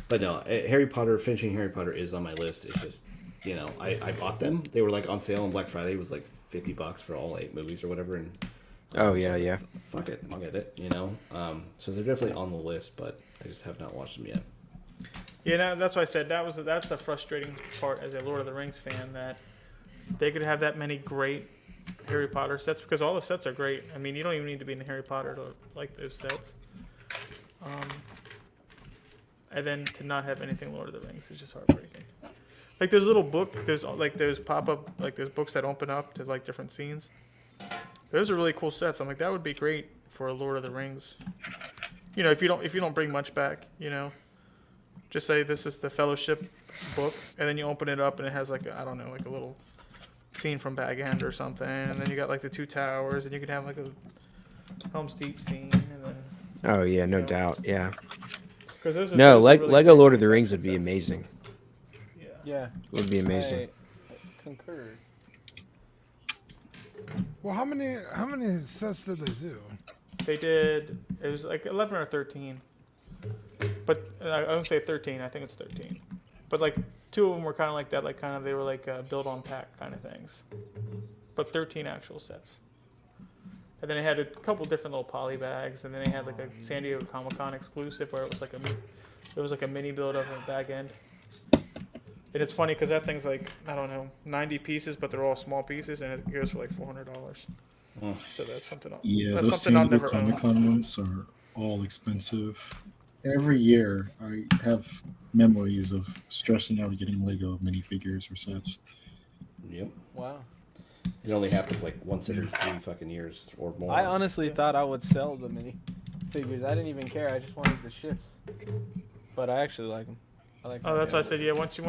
But no, Harry Potter. Finishing Harry Potter is on my list. It's just, you know, I bought them. They were like on sale on Black Friday. It was like $50 for all 8 movies or whatever. And Oh so I yeah, was like, yeah. Fuck it, I'll get it. You know. So they're definitely on the list, but I just have not watched them yet. Yeah, that's why I said that's the frustrating part as a Lord of the Rings fan, that they could have that many great Harry Potter sets, because all the sets are great. I mean, you don't even need to be in Harry Potter to like those sets. And then to not have anything Lord of the Rings is just heartbreaking. Like there's a little book, there's like those pop-up, like those books that open up to like different scenes. Those are really cool sets. I'm like, that would be great for a Lord of the Rings. You know, if you don't bring much back, you know. Just say this is the Fellowship book, and then you open it up and it has like I don't know, like a little scene from Bag End or something, and then you got like the 2 towers, and you could have like a Helm's Deep scene, and then Oh yeah, no doubt. Yeah. 'cause those are No, really Lego great Lord of the Rings would be sets. amazing. Yeah. Yeah, Would be amazing. I concur. Well, how many sets did they do? They did. It was like 11 or 13, but I don't say 13. I think it's 13. But like 2 of them were kind of like that. Like kind of they were like build on pack kind of things. But 13 actual sets. And then they had a couple different little poly bags, and then they had like a San Diego Comic-Con exclusive where it was like a mini build of a Bag End. And it's funny because that thing's like, I don't know, 90 pieces, but they're all small pieces, and it goes for like $400. Oh. So that's something. Yeah, That's those something I'll San Diego never own. Comic-Con ones are all expensive. Every year, I have memories of stressing out getting Lego minifigures or sets. Yep. Wow. It only happens like once every 3 fucking years or more. I honestly thought I would sell the mini figures. I didn't even care. I just wanted the ships. But I actually like them. I like Oh, that's why I said, yeah. Once you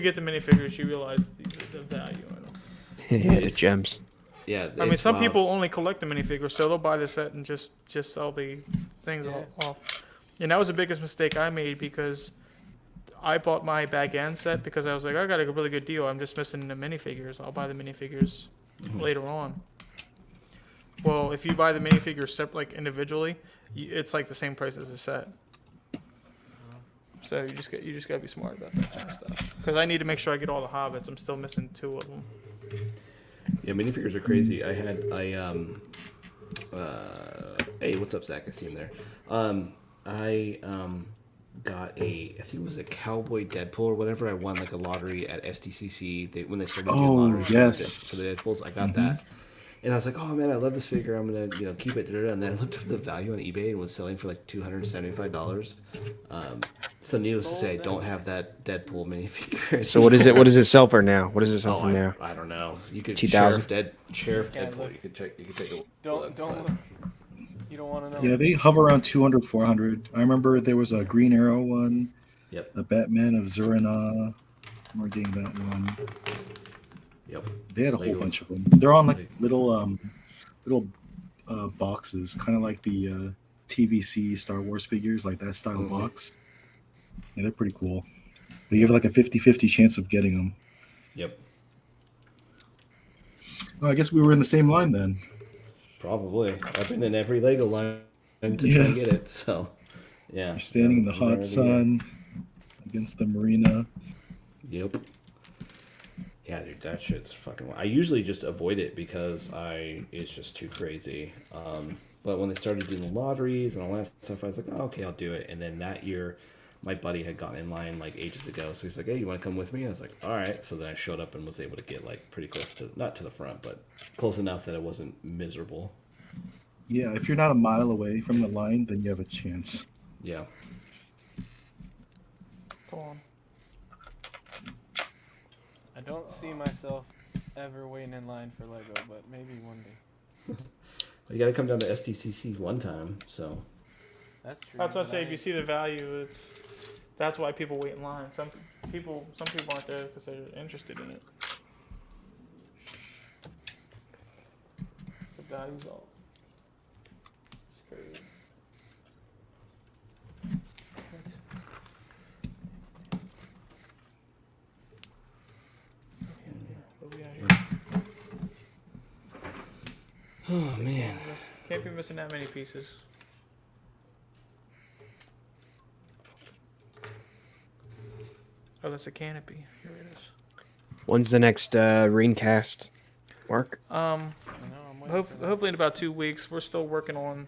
get the minifigures, you realize the value in them. The gems. Yeah. I mean, it's some wild. people only collect the minifigures, so they'll buy the set and just sell the things off. And that was the biggest mistake I made, because I bought my Bag End set because I was like, I got a really good deal. I'm just missing the minifigures. I'll buy the minifigures later on. Well, if you buy the minifigure like individually, it's like the same price as a set. So you just gotta be smart about that kind of stuff. Because I need to make sure I get all the Hobbits. I'm still missing 2 of them. Yeah, minifigures are crazy. Hey, what's up, Zach? I see him there. I got I think it was a Cowboy Deadpool or whatever. I won like a lottery at SDCC when they started doing lotteries yes. for the Deadpools. I got that. And I was like, oh man, I love this figure. I'm gonna keep it. And then I looked up the value on eBay and was selling for like $275. So needless to say, I don't have that Deadpool minifigure. So what is it? What does it sell for now? What does it sell for I, now? I don't know. You could 2,000? Sheriff Yeah, Deadpool. look. You could check. You could take a Don't look. You don't want to know. Yeah, they hover around 200, 400. I remember there was a Green Arrow one. Yep. A Batman of Zurina. We're getting that one. Yep. They had a whole Lego. bunch of them. They're on like little boxes, kind of like the TVC Star Wars figures, like that style box. Yeah, they're pretty cool. But you have like a 50-50 chance of getting them. Yep. Well, I guess we were in the same line then. Probably. I've been in every Lego line to try and get it. So, yeah. You're standing in the hot sun against the marina. Yep. Yeah, dude, that shit's fucking. I usually just avoid it because it's just too crazy. But when they started doing the lotteries and all that stuff, I was like, oh, okay, I'll do it. And then that year, my buddy had gotten in line like ages ago, so he's like, hey, you want to come with me? I was like, all right. So then I showed up and was able to get like pretty close to, not to the front, but close enough that it wasn't miserable. Yeah, if you're not a mile away from the line, then you have a chance. Yeah. Go on. I don't see myself ever waiting in line for Lego, but maybe one day. You got to come down to STCC one time, so. That's true. That's what I but say. If you see the value, that's why people wait in line. Some people aren't there because they're interested in it. The value's all. It's crazy. What we got here? Oh, man. Can't be missing that many pieces. Oh, that's a canopy. Here it is. When's the next Reencast, Mark? I know, I'm waiting for that. Hopefully in about 2 weeks. We're still working on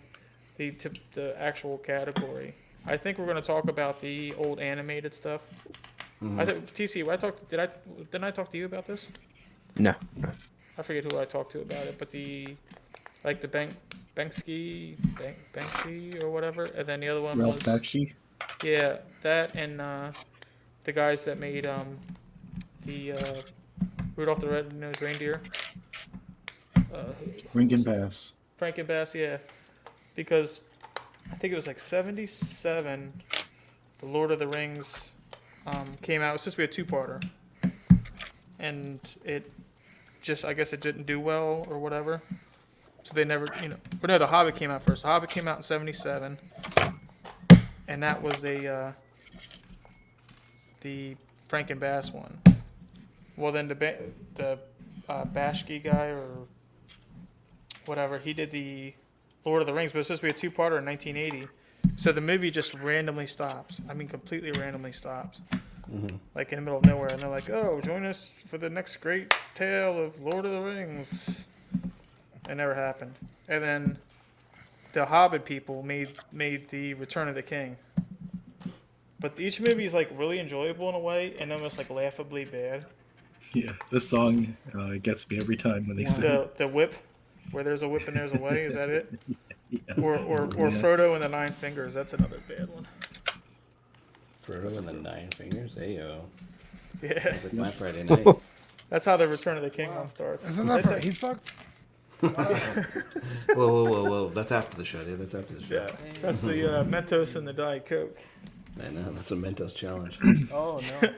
the actual category. I think we're going to talk about the old animated stuff. I think TC, didn't I talk to you about this? No. I forget who I talked to about it, but the Banksy or whatever, and then the other one Ralph was Bakshi. yeah, that and the guys that made the Rudolph the Red-Nosed Reindeer. Rinkin Bass. Franken Bass, yeah. Because I think it was like 77, The Lord of the Rings came out. It was supposed to be a two-parter. And it just, I guess it didn't do well or whatever. So they never, or no, The Hobbit came out first. The Hobbit came out in 77. And that was the Franken Bass one. Well, then the Bashki guy or whatever, he did the Lord of the Rings, but it's supposed to be a two-parter in 1980. So the movie just randomly stops. I mean, completely randomly stops. Like in the middle of nowhere. And they're like, oh, join us for the next great tale of Lord of the Rings. It never happened. And then the Hobbit people made the Return of the King. But each movie is like really enjoyable in a way and almost like laughably bad. Yeah, this song gets me every time when they sing. The whip, where there's a whip and there's a way, is that it? Yeah. Or Frodo and the Nine Fingers, that's another bad one. Frodo and the Nine Fingers, ayo. Yeah, It's like Black Friday night. that's how the Return of the King one starts. Isn't that for he fucked? Whoa. That's after the show, dude. That's after the show. Yeah, that's the Mentos and the Diet Coke. I know, that's a Mentos challenge. Oh no.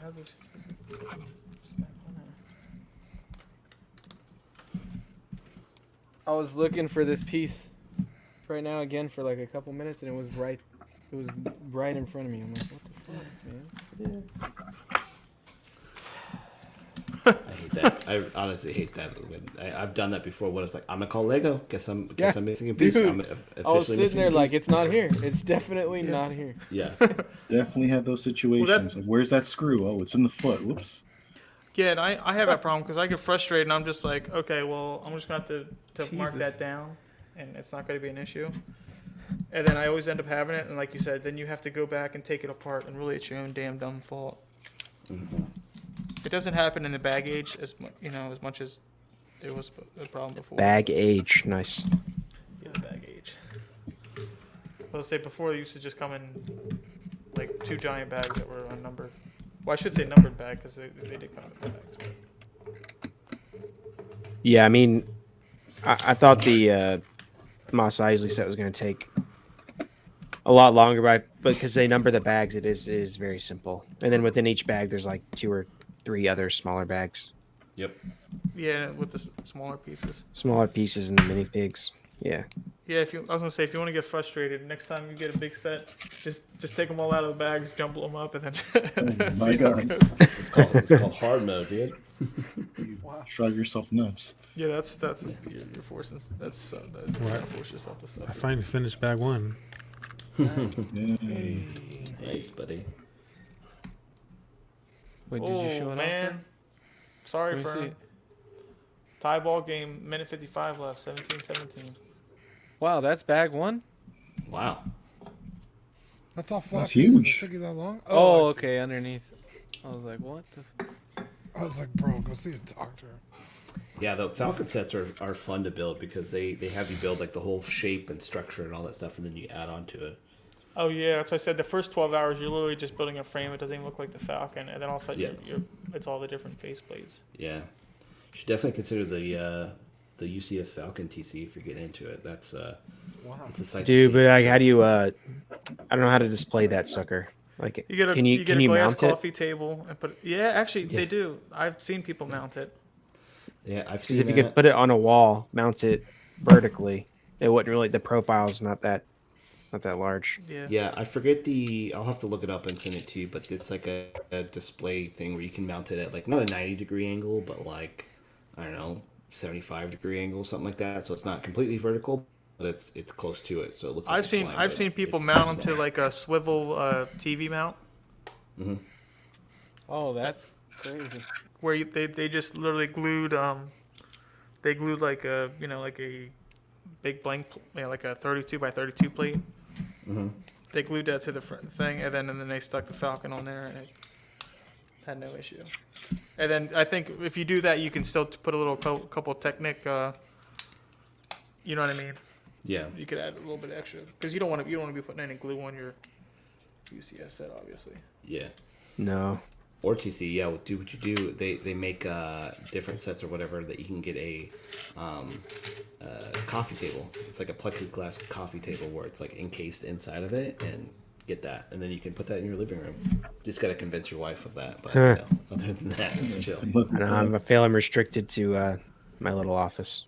How's it? I was looking for this piece right now again for like a couple minutes, and it was right in front of me. I'm like, what the fuck, man? I hate that. I honestly hate that. I've done that before. When it's like, I'm gonna call Lego. Guess I'm missing a piece. Dude, I'm I was officially sitting missing there a like, piece. it's not here. It's definitely not here. Yeah. Definitely have those situations. Like, where's that screw? Oh, it's in the foot. Whoops. Yeah, and I have that problem because I get frustrated and I'm just like, okay, well, I'm just going to have to mark Jesus. that down and it's not going to be an issue. And then I always end up having it, and like you said, then you have to go back and take it apart, and really it's your own damn dumb fault. It doesn't happen in the bag age as much as it was a problem before. Bag age, nice. Yeah, the bag age. Let's say before, they used to just come in like 2 giant bags that were unnumbered. Well, I should say numbered bag because they did come in bags. Yeah, I mean, I thought the Mos Eisley set was going to take a lot longer, but because they number the bags, it is very simple. And then within each bag, there's like 2 or 3 other smaller bags. Yep. Yeah, with the smaller pieces. Smaller pieces and the minifigs. Yeah. Yeah, I was gonna say, if you want to get frustrated, next time you get a big set, just take them all out of the bags, jumble them up, and then My see how God. it goes. It's called hard mode, dude. Drive yourself nuts. Yeah, that's you're forcing. That's that Right. force yourself to I suffer. finally finished bag 1. Yeah. Nice, buddy. Wait, did you show it man, off? sorry, Let me see Fern. it. Tie ball game, minute 55 left, 17-17. Wow, that's bag 1? Wow. That's all flat That's pieces. huge. It took you that long? Oh, I see. okay, underneath. I was like, what the... I was like, bro, go see a doctor. Yeah, the Falcon sets are fun to build because they have you build like the whole shape and structure and all that stuff, and then you add on to it. Oh yeah, that's what I said. The first 12 hours, you're literally just building a frame. It doesn't even look like the Falcon, and then all of a sudden, it's all the different faceplates. Yeah. You should definitely consider the UCS Falcon TC if you're getting into it. That's it's a sight to Dude, see but for like, sure. how do you? I don't know how to display that sucker. Like, You get a can you glass mount it? coffee table and put. Yeah, actually, they do. I've seen people mount it. Yeah, I've Because seen if you that. could put it on a wall, mount it vertically, it wouldn't really. The profile's not that large. Yeah. Yeah, I forget I'll have to look it up and send it to you, but it's like a display thing where you can mount it at like not a 90-degree angle, but like, I don't know, 75-degree angle, something like that. So it's not completely vertical, but it's close to it. So it looks like I've it's seen flying, I've but seen it's people mount them small. to like a swivel TV mount Oh, that's crazy. where they just literally glued like a like a big blank like a 32 by 32 plate. They glued that to the front thing, and then they stuck the Falcon on there, and it had no issue. And then I think if you do that, you can still put a little couple Technic. You know what I mean? Yeah. You could add a little bit extra because you don't want to be putting any glue on your UCS set, obviously. Yeah. No. Or TC, yeah. Do what you do. They make different sets or whatever that you can get a coffee table. It's like a plexiglass coffee table where it's like encased inside of it, and get that, and then you can put that in your living room. Just gotta convince your wife of that. But other than that, it's chill. I don't know. I feel I'm restricted to my little office.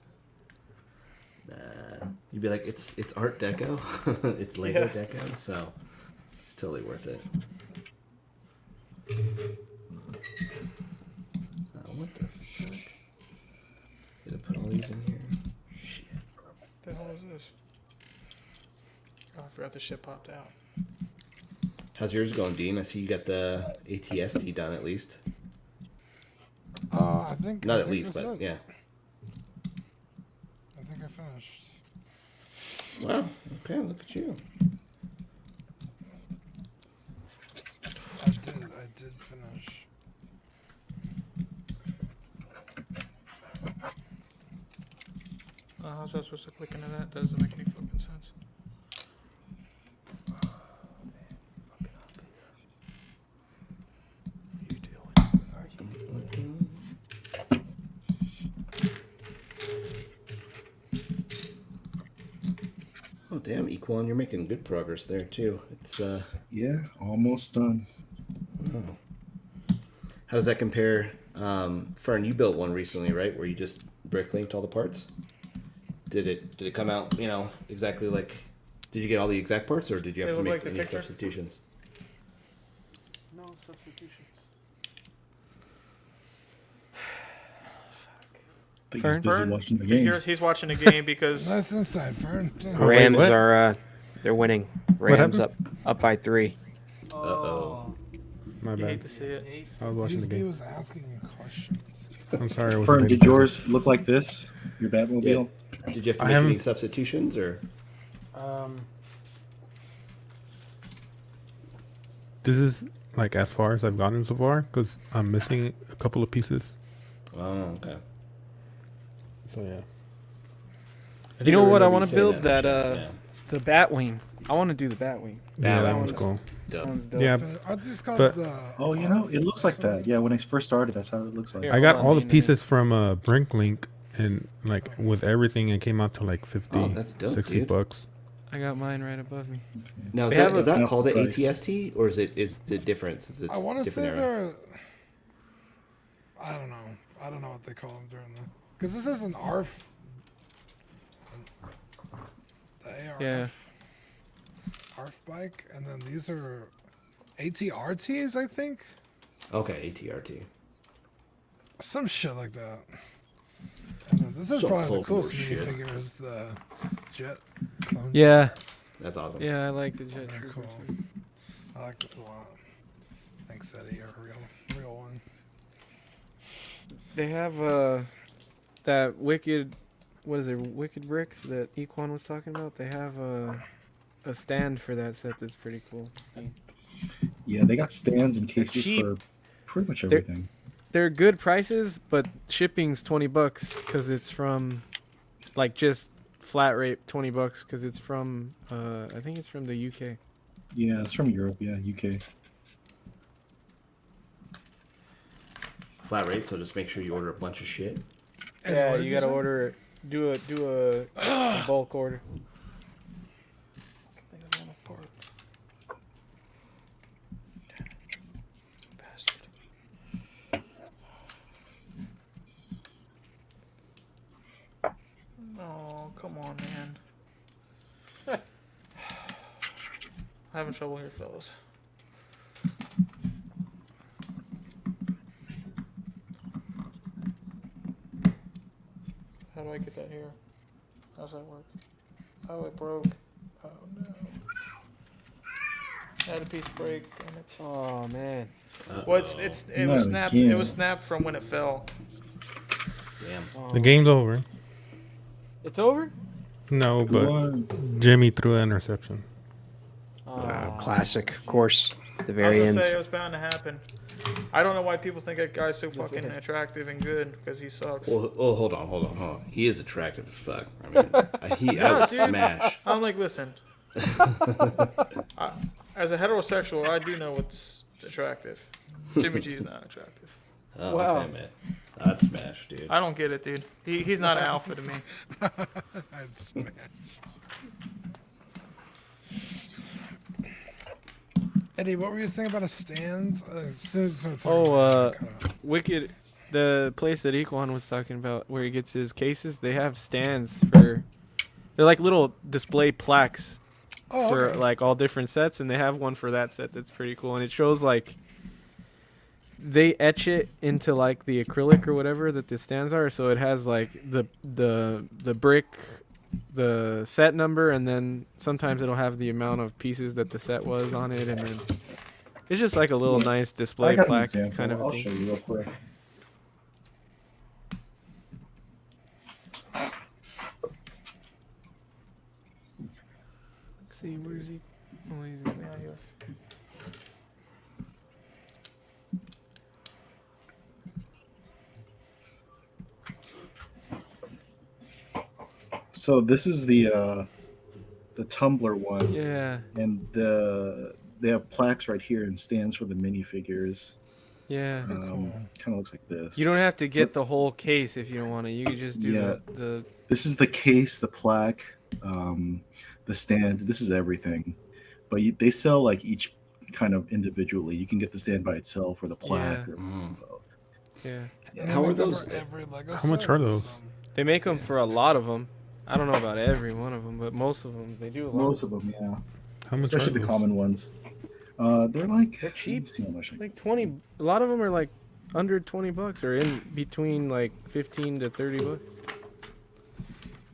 You'd be like, it's Art Deco, it's Lego Yeah. Deco, so it's totally worth it. What the fuck? Did I put all these in here? Shit. What the hell is this? Oh, I forgot the shit popped out. How's yours going, Dean? I see you got the ATST done at least. I think Not I at think least, that's but it. yeah. I think I finished. Wow. Okay, look at you. I did finish. How's that supposed to click into that? Doesn't make any fucking sense. What are you doing? Oh damn, Equan, you're making good progress there too. It's Yeah, almost done. how does that compare? Fern, you built one recently, right? Where you just bricklinked all the parts. Did it come out? Exactly like. Did you get all the exact parts, or did you have It to looked make like the any picture? substitutions? No substitution. think Fern? he's busy Fern, watching the game. he's watching the game because Nice inside, Fern. Rams what? are they're winning. Rams up by 3. Uh-oh. My you hate bad. to see it. I was watching the USB game. was asking you questions. I'm sorry. I was Fern, late. did yours look like this? Your Batmobile? Did you have to I make haven't- any substitutions or? This is like as far as I've gotten so far because I'm missing a couple of pieces. Oh, okay. So yeah. I You know think what I everybody want to say build? in That chat, yeah. the Batwing. I want to do the Batwing. Yeah, that Batwing one's was cool. dope. That one's dope. Yeah, Aren't these called but- the? Oh, you know, it looks like that. Yeah, when I first started, that's how it looks like. Here. I got Hold on, all the name it. pieces from Brinklink, and like with everything, it came out to like 50, Oh, that's dope, 60 dude. bucks. I got mine right above me. Now They have is a- that called an price. ATST or is it different? Is it I want to say different era? they're. I don't know. I don't know what they call them during the. Because this is an ARF. The ARF. Yeah. ARF bike, and then these are ATRTs, I think. Okay, ATRT. Some shit like that. And then this is Some probably the Cold coolest War shit. minifigure is the jet clone. Yeah. That's awesome. Yeah, I like the Jet They're Trooper. cool. I like this a lot. Thanks, Eddie. You're a real one. They have that wicked, what is it? Wicked bricks that Equan was talking about. They have a stand for that set that's pretty cool. Yeah, they got stands and cases cheap. for pretty much They're- everything. They're good prices, but shipping's $20 because it's from, like, just flat rate $20 because it's from I think it's from the UK. Yeah, it's from Europe. Yeah, UK. Flat rate, so just make sure you order a bunch of shit. And Yeah, what did you gotta say? order do a bulk order. Bastard. Oh, come on, man. Having trouble here, fellas. How do I get that here? How's that work? Oh, it broke. Oh no. Had a piece break. Damn it. Oh man. Well, it Not was snapped. again. It was snapped from when it fell. Damn. The game's over. It's over? No, but What? Jimmy threw an interception. Classic, of course. The I very was end. gonna say it was bound to happen. I don't know why people think that guy's so fucking attractive and good because he sucks. Well, oh, hold on. He is attractive as fuck. I mean, I would dude. smash. I'm like, listen. As a heterosexual, I do know what's attractive. Jimmy G is not attractive. Oh, Wow. okay, man. I'd smash, dude. I don't get it, dude. He's not an alpha to me. I'd smash. Eddie, what were you saying about a stand? As soon as I started talking about it, I kinda- Wicked, the place that Equan was talking about where he gets his cases, they have stands for. They're like little display plaques Oh, for okay. like all different sets, and they have one for that set that's pretty cool, and it shows like they etch it into like the acrylic or whatever that the stands are, so it has like the brick, the set number, and then sometimes it'll have the amount of pieces that the set was on it, and then it's just like a little nice I display got an plaque example. kind of a I'll thing. show you real quick. Let's see, where is he? Oh, he's in there. So this is the Tumbler one, Yeah, and they have plaques right here and stands for the minifigures. yeah. Kind of looks like this. You don't have to get the whole case if you don't want to. You can just do Yeah. the This is the case, the plaque, the stand. This is everything, but they sell like each kind of individually. You can get the stand by itself or the plaque. Yeah. Or, yeah. And How they are make them those? for every Lego How much set are or those? some- They make them for a lot of them. I don't know about every one of them, but most of them they do a lot. Most of them, yeah, How much especially are the those? common ones. They're like They're cheap. Let me see how much. Like 20. A lot of them are like under $20 or in between like 15 to 30 bucks.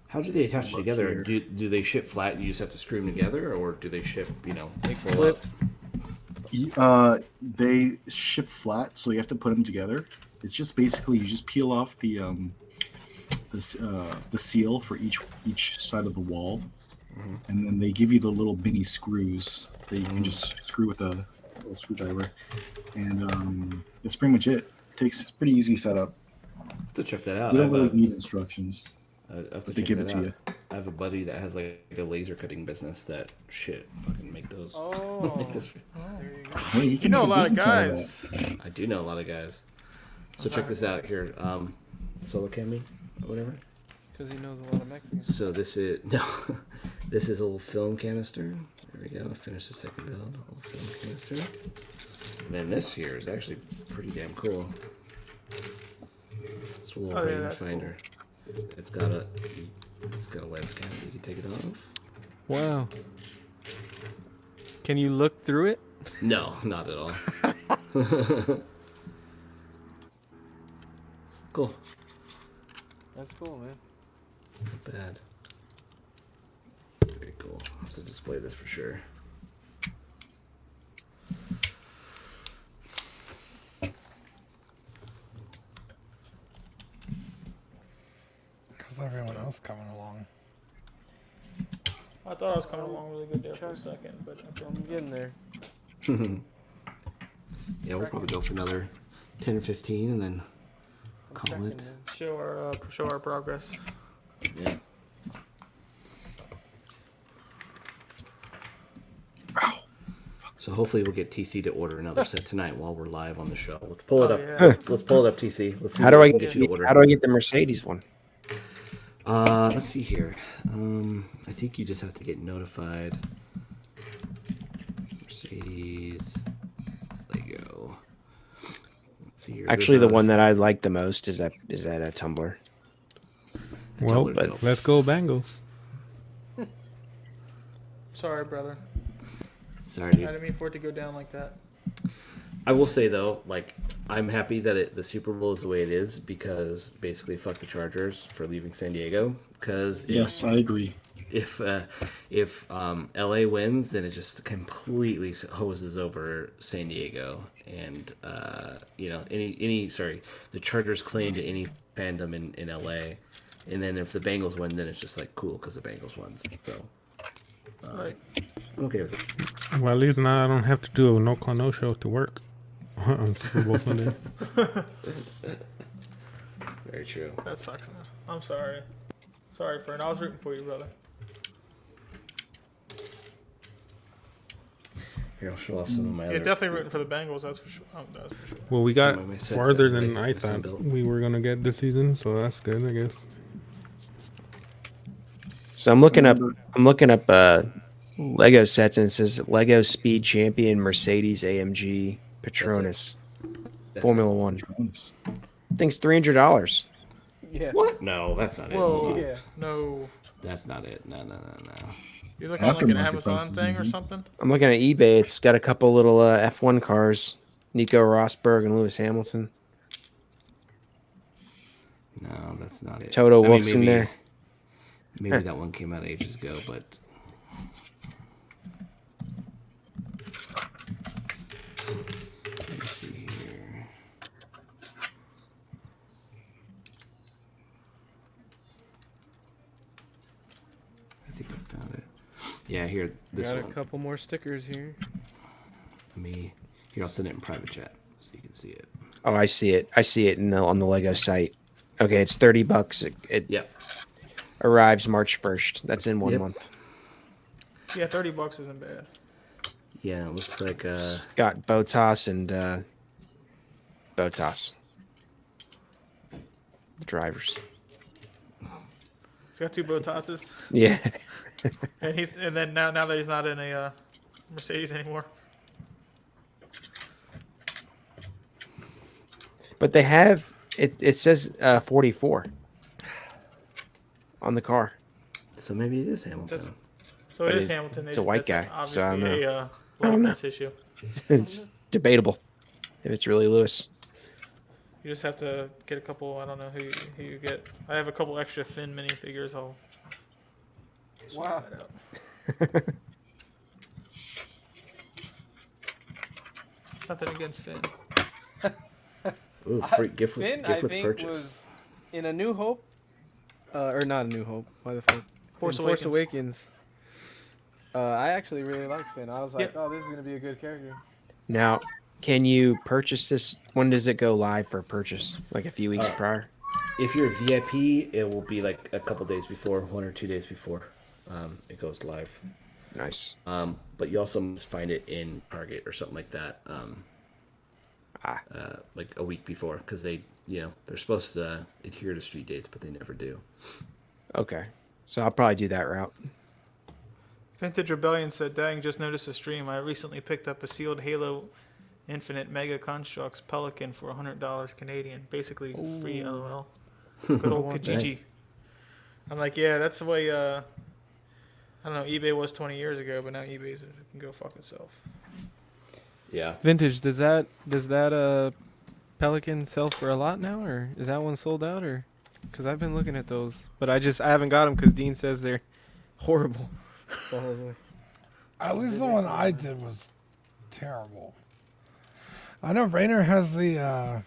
How do they attach Look together? here. Do they ship flat and you just have to screw them together, or do they ship, They full flip. up? They ship flat, so you have to put them together. It's just basically you just peel off the seal for each side of the wall, and then they give you the little mini screws that you can just screw with a little screwdriver, and that's pretty much it. It's pretty easy setup. I have to check that out. You I don't have, really need instructions. I have to They check give that it to out. you. I have a buddy that has like a laser cutting business that fucking make those. Oh, Make this. there you go. Hey, You can know a make lot of business out of guys. I do know a lot of guys. So check this out here. Solo Cami, or whatever. Because he knows a lot of Mexicans. So this is this is a little film canister. There we go. Finish the second build. A little film canister. And then this here is actually pretty damn cool. It's a little Oh, yeah, that's rangefinder. It's got a lens camera. You can take it off. Wow. Can you look through it? No, not at all. Cool. That's cool, man. Not bad. Very cool. I'll have to display this for sure. How's everyone else coming along? I thought I was coming along really good there for a second, but I'm getting there. Yeah, we'll probably go for another 10 or 15 and then call checking, it. man. show our progress. Yeah. So hopefully we'll get TC to order another set tonight while we're live on the show. Let's pull it Oh, up. yeah. Let's pull it up, TC. Let's see How do what I we can get you to order. how do I get the Mercedes one? Let's see here. I think you just have to get notified. Mercedes. Lego. Let's see here. Actually, There's the one that I like the most is that a Tumbler. Well, Tumbler but deal. let's go Bengals. Sorry, brother. Sorry, I dude. didn't mean for it to go down like that. I will say though, like I'm happy that the Super Bowl is the way it is because basically fuck the Chargers for leaving San Diego. Because Yes, I agree. if LA wins, then it just completely hoses over San Diego, and the Chargers claim to any fandom in LA, and then if the Bengals win, then it's just like cool because the Bengals won. So Right. I'm okay with it. Well, at least now I don't have to do a no call no show to work on Super Bowl Sunday. Very true. That sucks, man. I'm sorry. Sorry, friend. I was rooting for you, brother. Here, I'll show off some of my Yeah, other. definitely rooting for the Bengals. That's for sure. That's for sure. Well, we Some got of my sets farther that than like I this thought built. we were gonna get this season, so that's good, I guess. So I'm looking up Lego sets, and it says Lego Speed Champion Mercedes AMG Petronas That's Formula One. Bonus. Thing's $300. Yeah. What? No, that's not Whoa. it. Yeah. No. That's not it. No. You're looking at like an Aftermarket Amazon prices, thing or maybe. something? I'm looking at eBay. It's got a couple little F1 cars, Nico Rosberg and Lewis Hamilton. No, that's not it. Toto I mean, Wolff's in maybe- there. Maybe that one came out ages ago, but let me see here. I think I found it. Yeah, here, this Got one. a couple more stickers here. Here, I'll send it in private chat so you can see it. Oh, I see it. I see it on the Lego site. Okay, it's $30. It Yep. arrives March 1st. That's in 1 Yep. month. Yeah, $30 isn't bad. Yeah, it looks like Got Botas and Botas. Drivers. He's got two Botas's, Yeah. and then now that he's not in a Mercedes anymore. But they have it says 44 on the car. so maybe it is Hamilton. So But it is it- Hamilton. it's a white That's guy, so I don't obviously know. a likeness issue. It's debatable if it's really Lewis. You just have to get a couple. I don't know who you get. I have a couple extra Finn minifigures. I'll. Wow. Nothing against Finn. Ooh, free gift with, Finn, gift I with think, purchase. was in A New Hope, or not A New Hope. Why the fuck? Force In Awakens. Force Awakens. I actually really liked Finn. I was like, Yep. oh, this is gonna be a good character. Now, can you purchase this? When does it go live for purchase? Like a few weeks prior? If you're VIP, it will be like a couple days before, 1 or 2 days before it goes live. Nice. But you also must find it in Target or something like that, like a week before, because they, they're supposed to adhere to street dates, but they never do. Okay. So I'll probably do that route. Vintage Rebellion said, "Dang, just noticed a stream. I recently picked up a sealed Halo Infinite Mega Constructs Pelican for $100 Canadian, basically free LOL. Good old want Kijiji." Nice. I'm like, yeah, that's the way. I don't know, eBay was 20 years ago, but now eBay's can go fuck itself. Yeah. Vintage, does that Pelican sell for a lot now, or is that one sold out, or? Because I've been looking at those, but I haven't got them because Dean says they're horrible. So I was like, At least the one I did was terrible. I know Rainer has the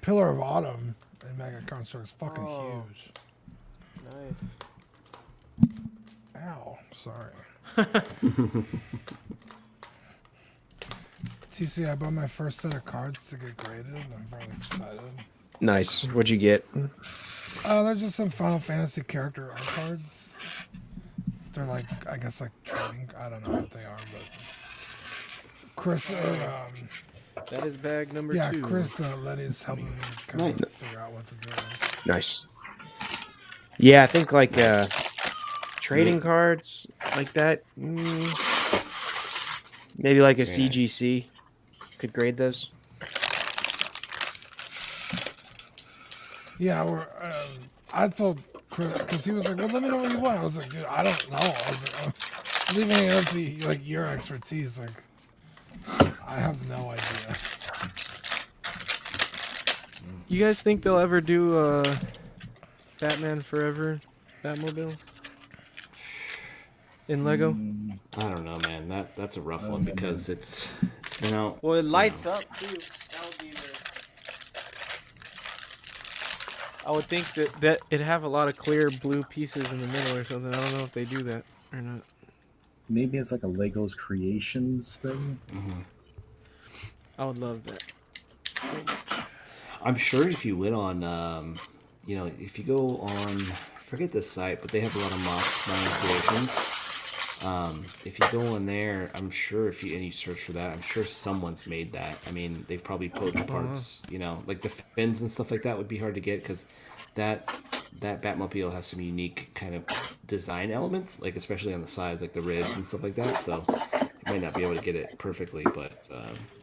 Pillar of Autumn in Mega Constructs. Fucking Oh. huge. nice. Ow. Sorry. TC, I bought my first set of cards to get graded. I'm very excited. Nice. What'd you get? They're just some Final Fantasy character art cards. They're like, I guess, like trading. I don't know what they are, but Chris, That is bag number yeah, 2. Chris Letty's helping me kind of Nice. figure out what to do. Nice. Yeah, I think like trading cards like that. Maybe like a Very nice. CGC could grade those. Yeah, I told Chris, because he was like, well, let me know what you want. I was like, dude, I don't know. I was like, I'm leaving it up to like your expertise. Like, I have no idea. You guys think they'll ever do Batman Forever Batmobile in Lego? I don't know, man. That's a rough one because it's been out. Well, it lights know. up too. That would be I would think that it'd have a lot of clear blue pieces in the middle or something. I don't know if they do that or not. Maybe it's like a Legos Creations thing. I would love that. I'm sure if you went on, if you go on, forget the site, but they have a lot of mocks, creations. If you go on there, I'm sure and you search for that, I'm sure someone's made that. I mean, they've probably poached parts, like the fins and stuff like that would be hard to get because that Batmobile has some unique kind of design elements, like especially on the sides, like the ribs and stuff like that. So you might not be able to get it perfectly, but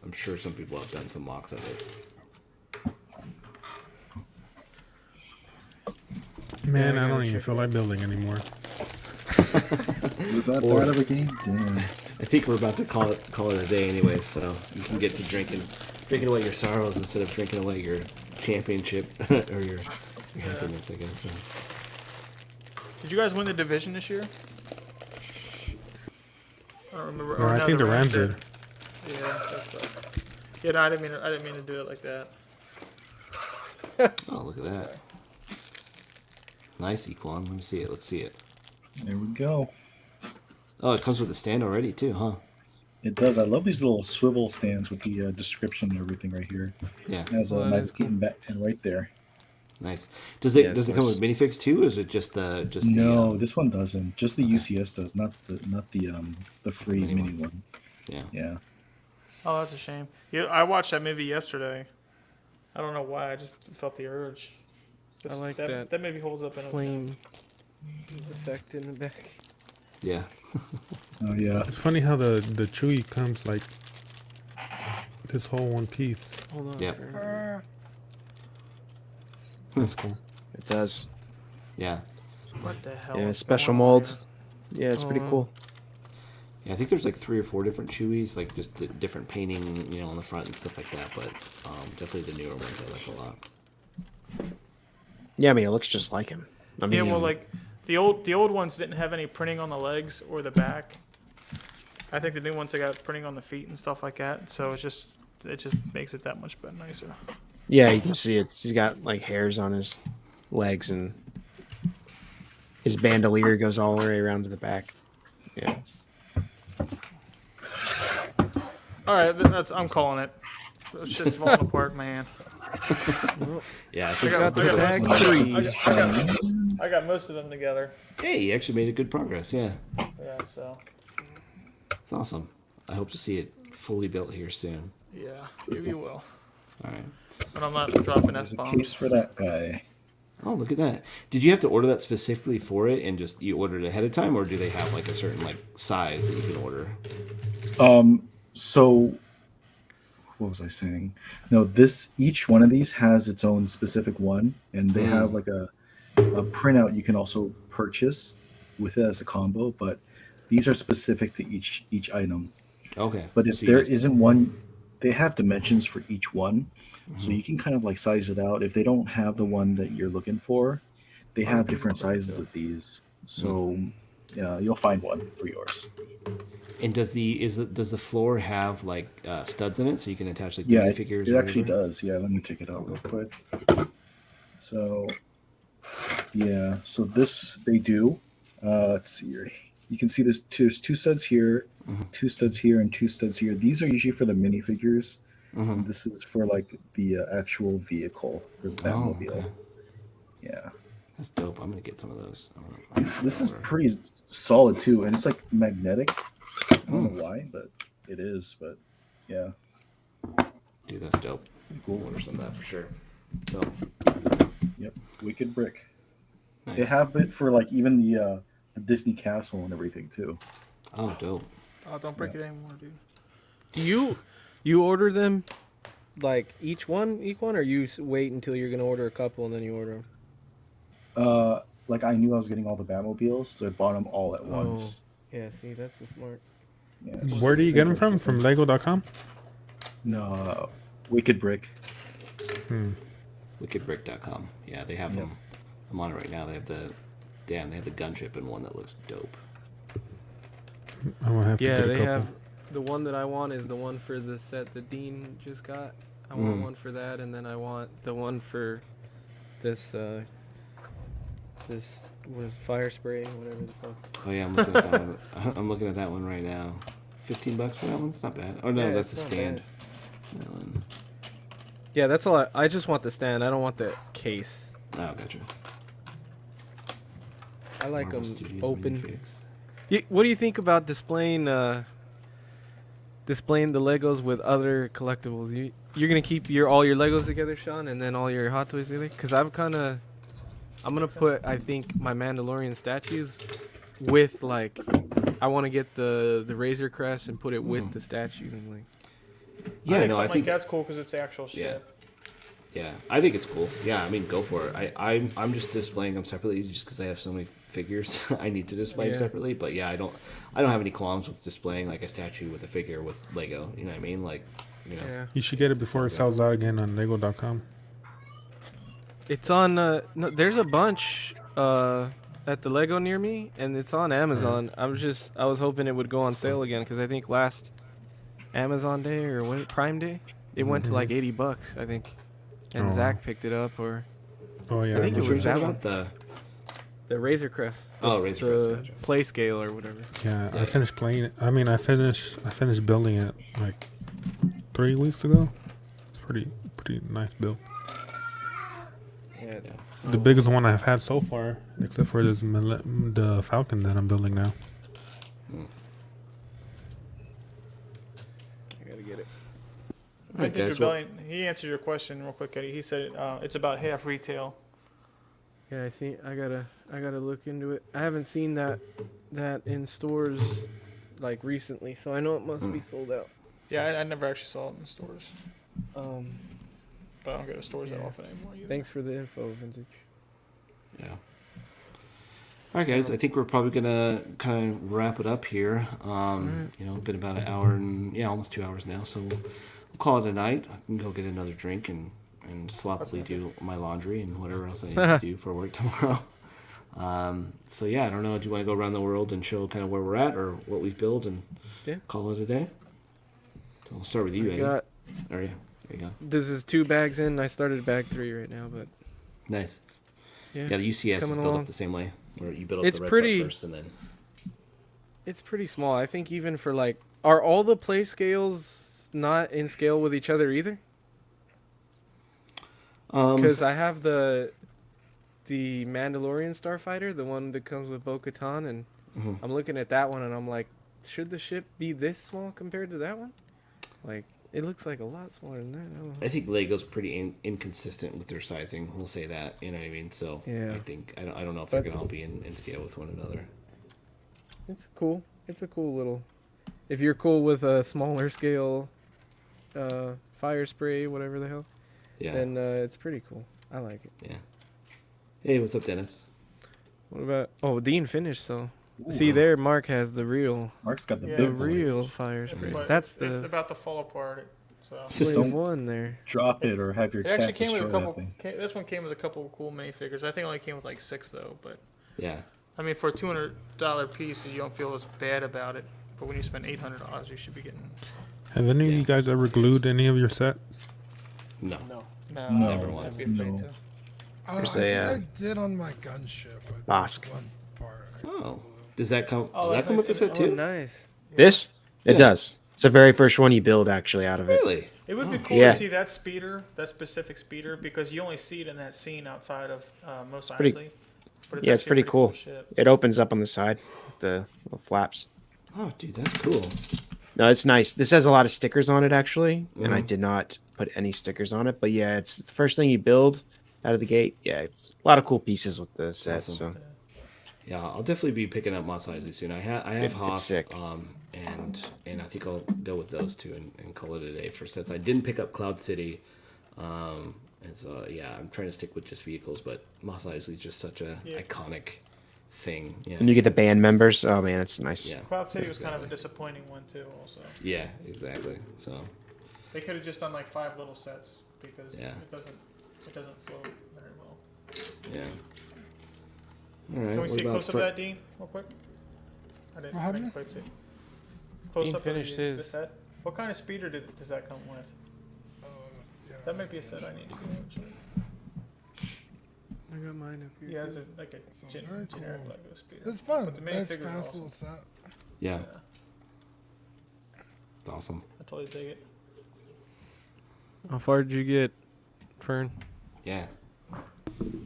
I'm sure some people have done some mocks of it. Man, Yeah, I I don't gotta even check feel like building anymore. We're that out of a game? Damn. I think we're about to call it a day anyway, so you can get to drinking away your sorrows instead of drinking away your championship or your happiness, I guess. So. Did you guys win the division this year? I don't remember. No, I no, think the Rams did. Yeah, that sucks. Yeah, no, I didn't mean to do it like that. Oh, look at that! Nice, Equan. Let me see it. Let's see it. There we go. Oh, it comes with a stand already too, huh? It does. I love these little swivel stands with the description and everything right here. Yeah, It has a Well, that nice is cool. getting back and right there. nice. Does it Yeah, does it it's come nice. with minifigs too, or is it just the No, this one doesn't. Just the UCS does, not the free Mini mini one. one. yeah? Yeah. Oh, that's a shame. Yeah, I watched that movie yesterday. I don't know why. I just felt the urge. I like that. that That movie holds up in a flame effect in the back. Yeah. Oh yeah. It's funny how the Chewy comes like this whole one piece. Hold on. Yep. for a minute. That's cool. It does. Yeah. What the hell? Yeah, is special going on molds. here? Yeah, it's pretty Oh, cool. Yeah, I think there's like 3 or 4 different Chewies, like just the different painting, you know, on the front and stuff like that. But definitely the newer ones I like a lot. Yeah, I mean, it looks just like him. I mean, Yeah, well, like the old ones didn't have any printing on the legs or the back. I think the new ones they got printing on the feet and stuff like that. So it just makes it that much better, nicer. yeah, you can see he's got like hairs on his legs, and his bandolier goes all the way around to the back. Yeah. All right, I'm calling it. That shit's falling apart in my hand. Yeah, I I think got, the I, bag got most, threes. I got most of them together. hey, you actually made a good progress. Yeah, Yeah, so it's awesome. I hope to see it fully built here soon. yeah, maybe you will. All right. But I'm not dropping There's a F-bombs. case for that guy. Oh, look at that. Did you have to order that specifically for it and just you ordered it ahead of time, or do they have like a certain like size that you can order? So what was I saying? No, each one of these has its own specific one, and they have like a printout you can also purchase with it as a combo, but these are specific to each item. Okay. But if So you there just- isn't one, they have dimensions for each one, so you can kind of like size it out. If they don't have the one that you're looking for, they have different sizes of these. So yeah, you'll find one for yours. And does the floor have like studs in it so you can attach like Yeah, figures? it actually does. Yeah, let me take it out real quick. So yeah, so this they do. Let's see here. You can see there's two studs here, 2 studs here, and 2 studs here. These are usually for the minifigures. This is for like the actual vehicle for the Batmobile. okay. Yeah, That's dope. I'm gonna get some of those. this is pretty solid too, and it's like magnetic. I don't know why, but it is. But yeah, Dude, that's dope. cool. Order some of that for sure. So Yep, wicked brick. nice. They have it for like even the Disney castle and everything too. Oh, dope. Oh, don't break it anymore, dude. Do you order them like each one, or you wait until you're gonna order a couple and then you order them? Like I knew I was getting all the Batmobiles, so I bought them all at once. Yeah, see, that's the smart. Yeah, Where do you get them from? From Lego.com? No, Wicked Brick. Wickedbrick.com. Yeah, they have them. I'm on it right now. They have the gunship and one that looks dope. I'm gonna have to Yeah, get a they couple. have the one that I want is the one for the set that Dean just got. I want one for that, and then I want the one for this this was fire spray, whatever the fuck. Oh yeah, I'm looking at that one. I'm looking at that one right now. $15 for that one? It's not bad. Oh no, Yeah, that's the it's not stand. bad. That one. Yeah, that's all. I just want the stand. I don't want the case. Oh, gotcha. I like Marvel them Studios open. minifigs. What do you think about displaying the Legos with other collectibles? You're gonna keep all your Legos together, Sean, and then all your Hot Toys together? Cause I'm gonna put I think my Mandalorian statues with like I want to get the Razor Crest and put it with the statue and like. Yeah, I think no, I something think like that's cool because it's the actual yeah. ship. Yeah, I think it's cool. Yeah, I mean, go for it. I'm just displaying them separately just because I have so many figures. I need to display them Yeah. separately. But yeah, I don't have any qualms with displaying like a statue with a figure with Lego. You know what I mean? Like, you know. Yeah. You should get it before it sells out again on Lego.com. It's on. No, there's a bunch at the Lego near me, and it's on Amazon. I was hoping it would go on sale again because I think last Amazon Day or what Prime Day, it went to like $80, I think, and Oh. Zach picked it up or Oh yeah, I think it Which was one's that about one. the the Razor Crest. Oh, Razor Crest, the gotcha. play scale or whatever. yeah. Yeah. I finished playing it. I mean, I finished building it like 3 weeks ago. It's pretty nice build. Yeah. The biggest one I've had so far, except for this the Falcon that I'm building now. I gotta get it. Alright, Vintage guys, well- Rebellion. He answered your question real quick, Eddie. He said it's about half retail. Yeah, I see. I gotta look into it. I haven't seen that in stores like recently, so I know it must be sold out. Yeah, I never actually saw it in stores, Um, but I don't go to stores that Yeah. often anymore either. thanks for the info, Vintage. Yeah. All right, guys. I think we're probably gonna kind of wrap it up here. You know, been about an hour and almost 2 hours now. So we'll call it a night. I can go get another drink and sloppily do my laundry and whatever else I need to do for work tomorrow. So yeah, I don't know. Do you want to go around the world and show kind of where we're at or what we've built and call it a day? So we'll start with you, Eddie. There you go. This is 2 bags in. I started bag 3 right now, but Nice. yeah, Yeah, the UCS is built along. up the same way, where you build up It's the red pretty- part first and then. it's pretty small. I think even for like, are all the play scales not in scale with each other either? Because I have the Mandalorian Starfighter, the one that comes with Bo-Katan, and I'm looking at that one and I'm like, should the ship be this small compared to that one? Like, it looks like a lot smaller than that. I don't know. I think Lego's pretty inconsistent with their sizing. We'll say that, you know what I mean. So Yeah. I think I don't know if they're gonna all be in scale with one another. It's cool. It's a cool little. If you're cool with a smaller scale, fire spray, whatever the hell, Yeah. then it's pretty cool. I like it. Yeah. Hey, what's up, Dennis? What about? Oh, Dean finished. So, see there, Mark has the real, Mark's got the Yeah. the big boy. real fire spray. But That's it's the about to fall apart. So wave Don't 1 there. drop it or have your it cat actually came with destroy a that couple. thing. This one came with a couple of cool minifigures. I think it only came with like 6 though. But Yeah. I mean, for a $200 piece, you don't feel as bad about it. But when you spend $800, you should be getting. Have any of you guys ever glued any of your set? No. No, No, Never I'd once. be afraid no. to. There's I a, think I did on my gunship. Bosk. One part. Oh. Does that come? Oh, Does that that's come with the nice. set Oh, too? nice. This? It Yeah. does. It's the very first one you build actually out of it. Really? It would be cool Yeah. to see that speeder, that specific speeder, because you only see it in that scene outside of Mos pretty- Eisley. But Yeah, it's actually a pretty cool. ship. It opens up on the side, with the little flaps. Oh, dude, that's cool. No, it's nice. This has a lot of stickers on it actually, and I Mhm. did not put any stickers on it. But yeah, it's the first thing you build out of the gate. Yeah, it's a lot of cool pieces with the set. Awesome. So Yeah, I'll definitely be picking up Mos Eisley soon. I have It's Hoth, sick. and I think I'll go with those two and call it a day for sets. I didn't pick up Cloud City, and so yeah, I'm trying to stick with just vehicles. But Mos Eisley is just such a iconic thing. Yeah, and you get the band members. Oh man, it's nice. yeah, Cloud City was kind of a exactly. disappointing one too. Also, Yeah, exactly. So they could have just done like 5 little sets because Yeah. it doesn't flow very well. yeah. All right. Can we what see a about close up fir- of that, Dean, real quick? I didn't What happened? quite see. Close Dean up finished of the his. set. What kind of speeder does that come with? Yeah, That might be a set I need to see. Actually. I got mine up here. He has too. like a very generic cool. Lego speeder. It's fun. But the It's minifigures are fast awesome. little set. Yeah, Yeah, it's awesome. I totally dig it. How far did you get, Fern? Yeah.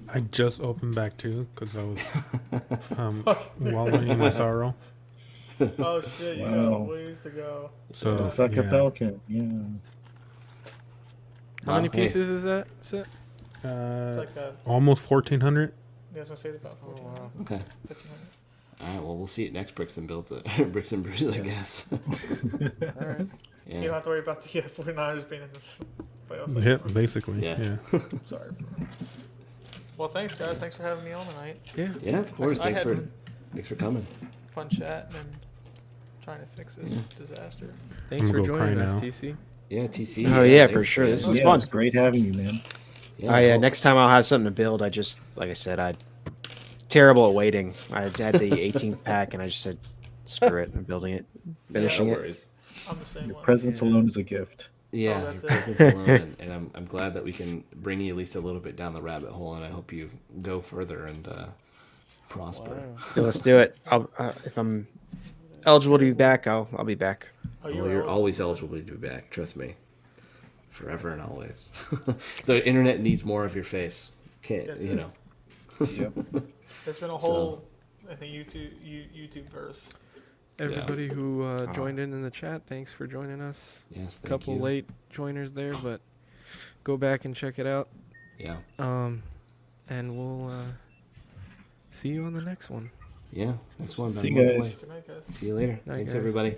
I just opened back 2 because I was wallowing in my sorrow. Oh shit, you got Wow. a ways to go. So Looks like yeah. a falcon. Yeah. How many Wow, hey. pieces is that set? It's like a, Almost 1,400. yeah, I was gonna say it's about 1400, wow. Okay. 1500. All right. Well, we'll see it next Bricks and Builds. Bricks and Brews, I guess. All right. You don't Yeah. have to worry about the 49ers being in the playoffs. Yeah, basically. Yeah. Yeah. Sorry. Well, thanks guys. Thanks for having me on tonight. Yeah. Yeah, of course. I Thanks had for coming. fun chatting and trying to fix this disaster. Thanks I'm for gonna go cry joining us, now. TC. Yeah, TC. Oh, yeah, thanks, for sure. man. This is Yeah, fun. it's great having you, man. Oh yeah, well, next time I'll have something to build. I just, like I said, I terrible at waiting. I had the 18th pack, and I just said, screw it, I'm building it, finishing no it. worries. I'm the same Your one. presence alone is a gift. Yeah, that's your it. presence alone, and I'm glad that we can bring you at least a little bit down the rabbit hole, and I hope you go further and prosper. So let's do it. I'll, if I'm eligible to be back, I'll be back. Oh, Well, you you're were always eligible to be back. Trust me, forever and always. The internet needs more of your face. Can't That's you it. know? Yep. There's been a whole, I think YouTube verse. Everybody who joined in the chat, thanks for joining us. Yes, thank Couple you. late joiners there, but go back and check it out. Yeah, And we'll see you on the next one. yeah. Next one. See about a you month guys. away. Good night, guys. See you later. Night, Thanks, guys. everybody.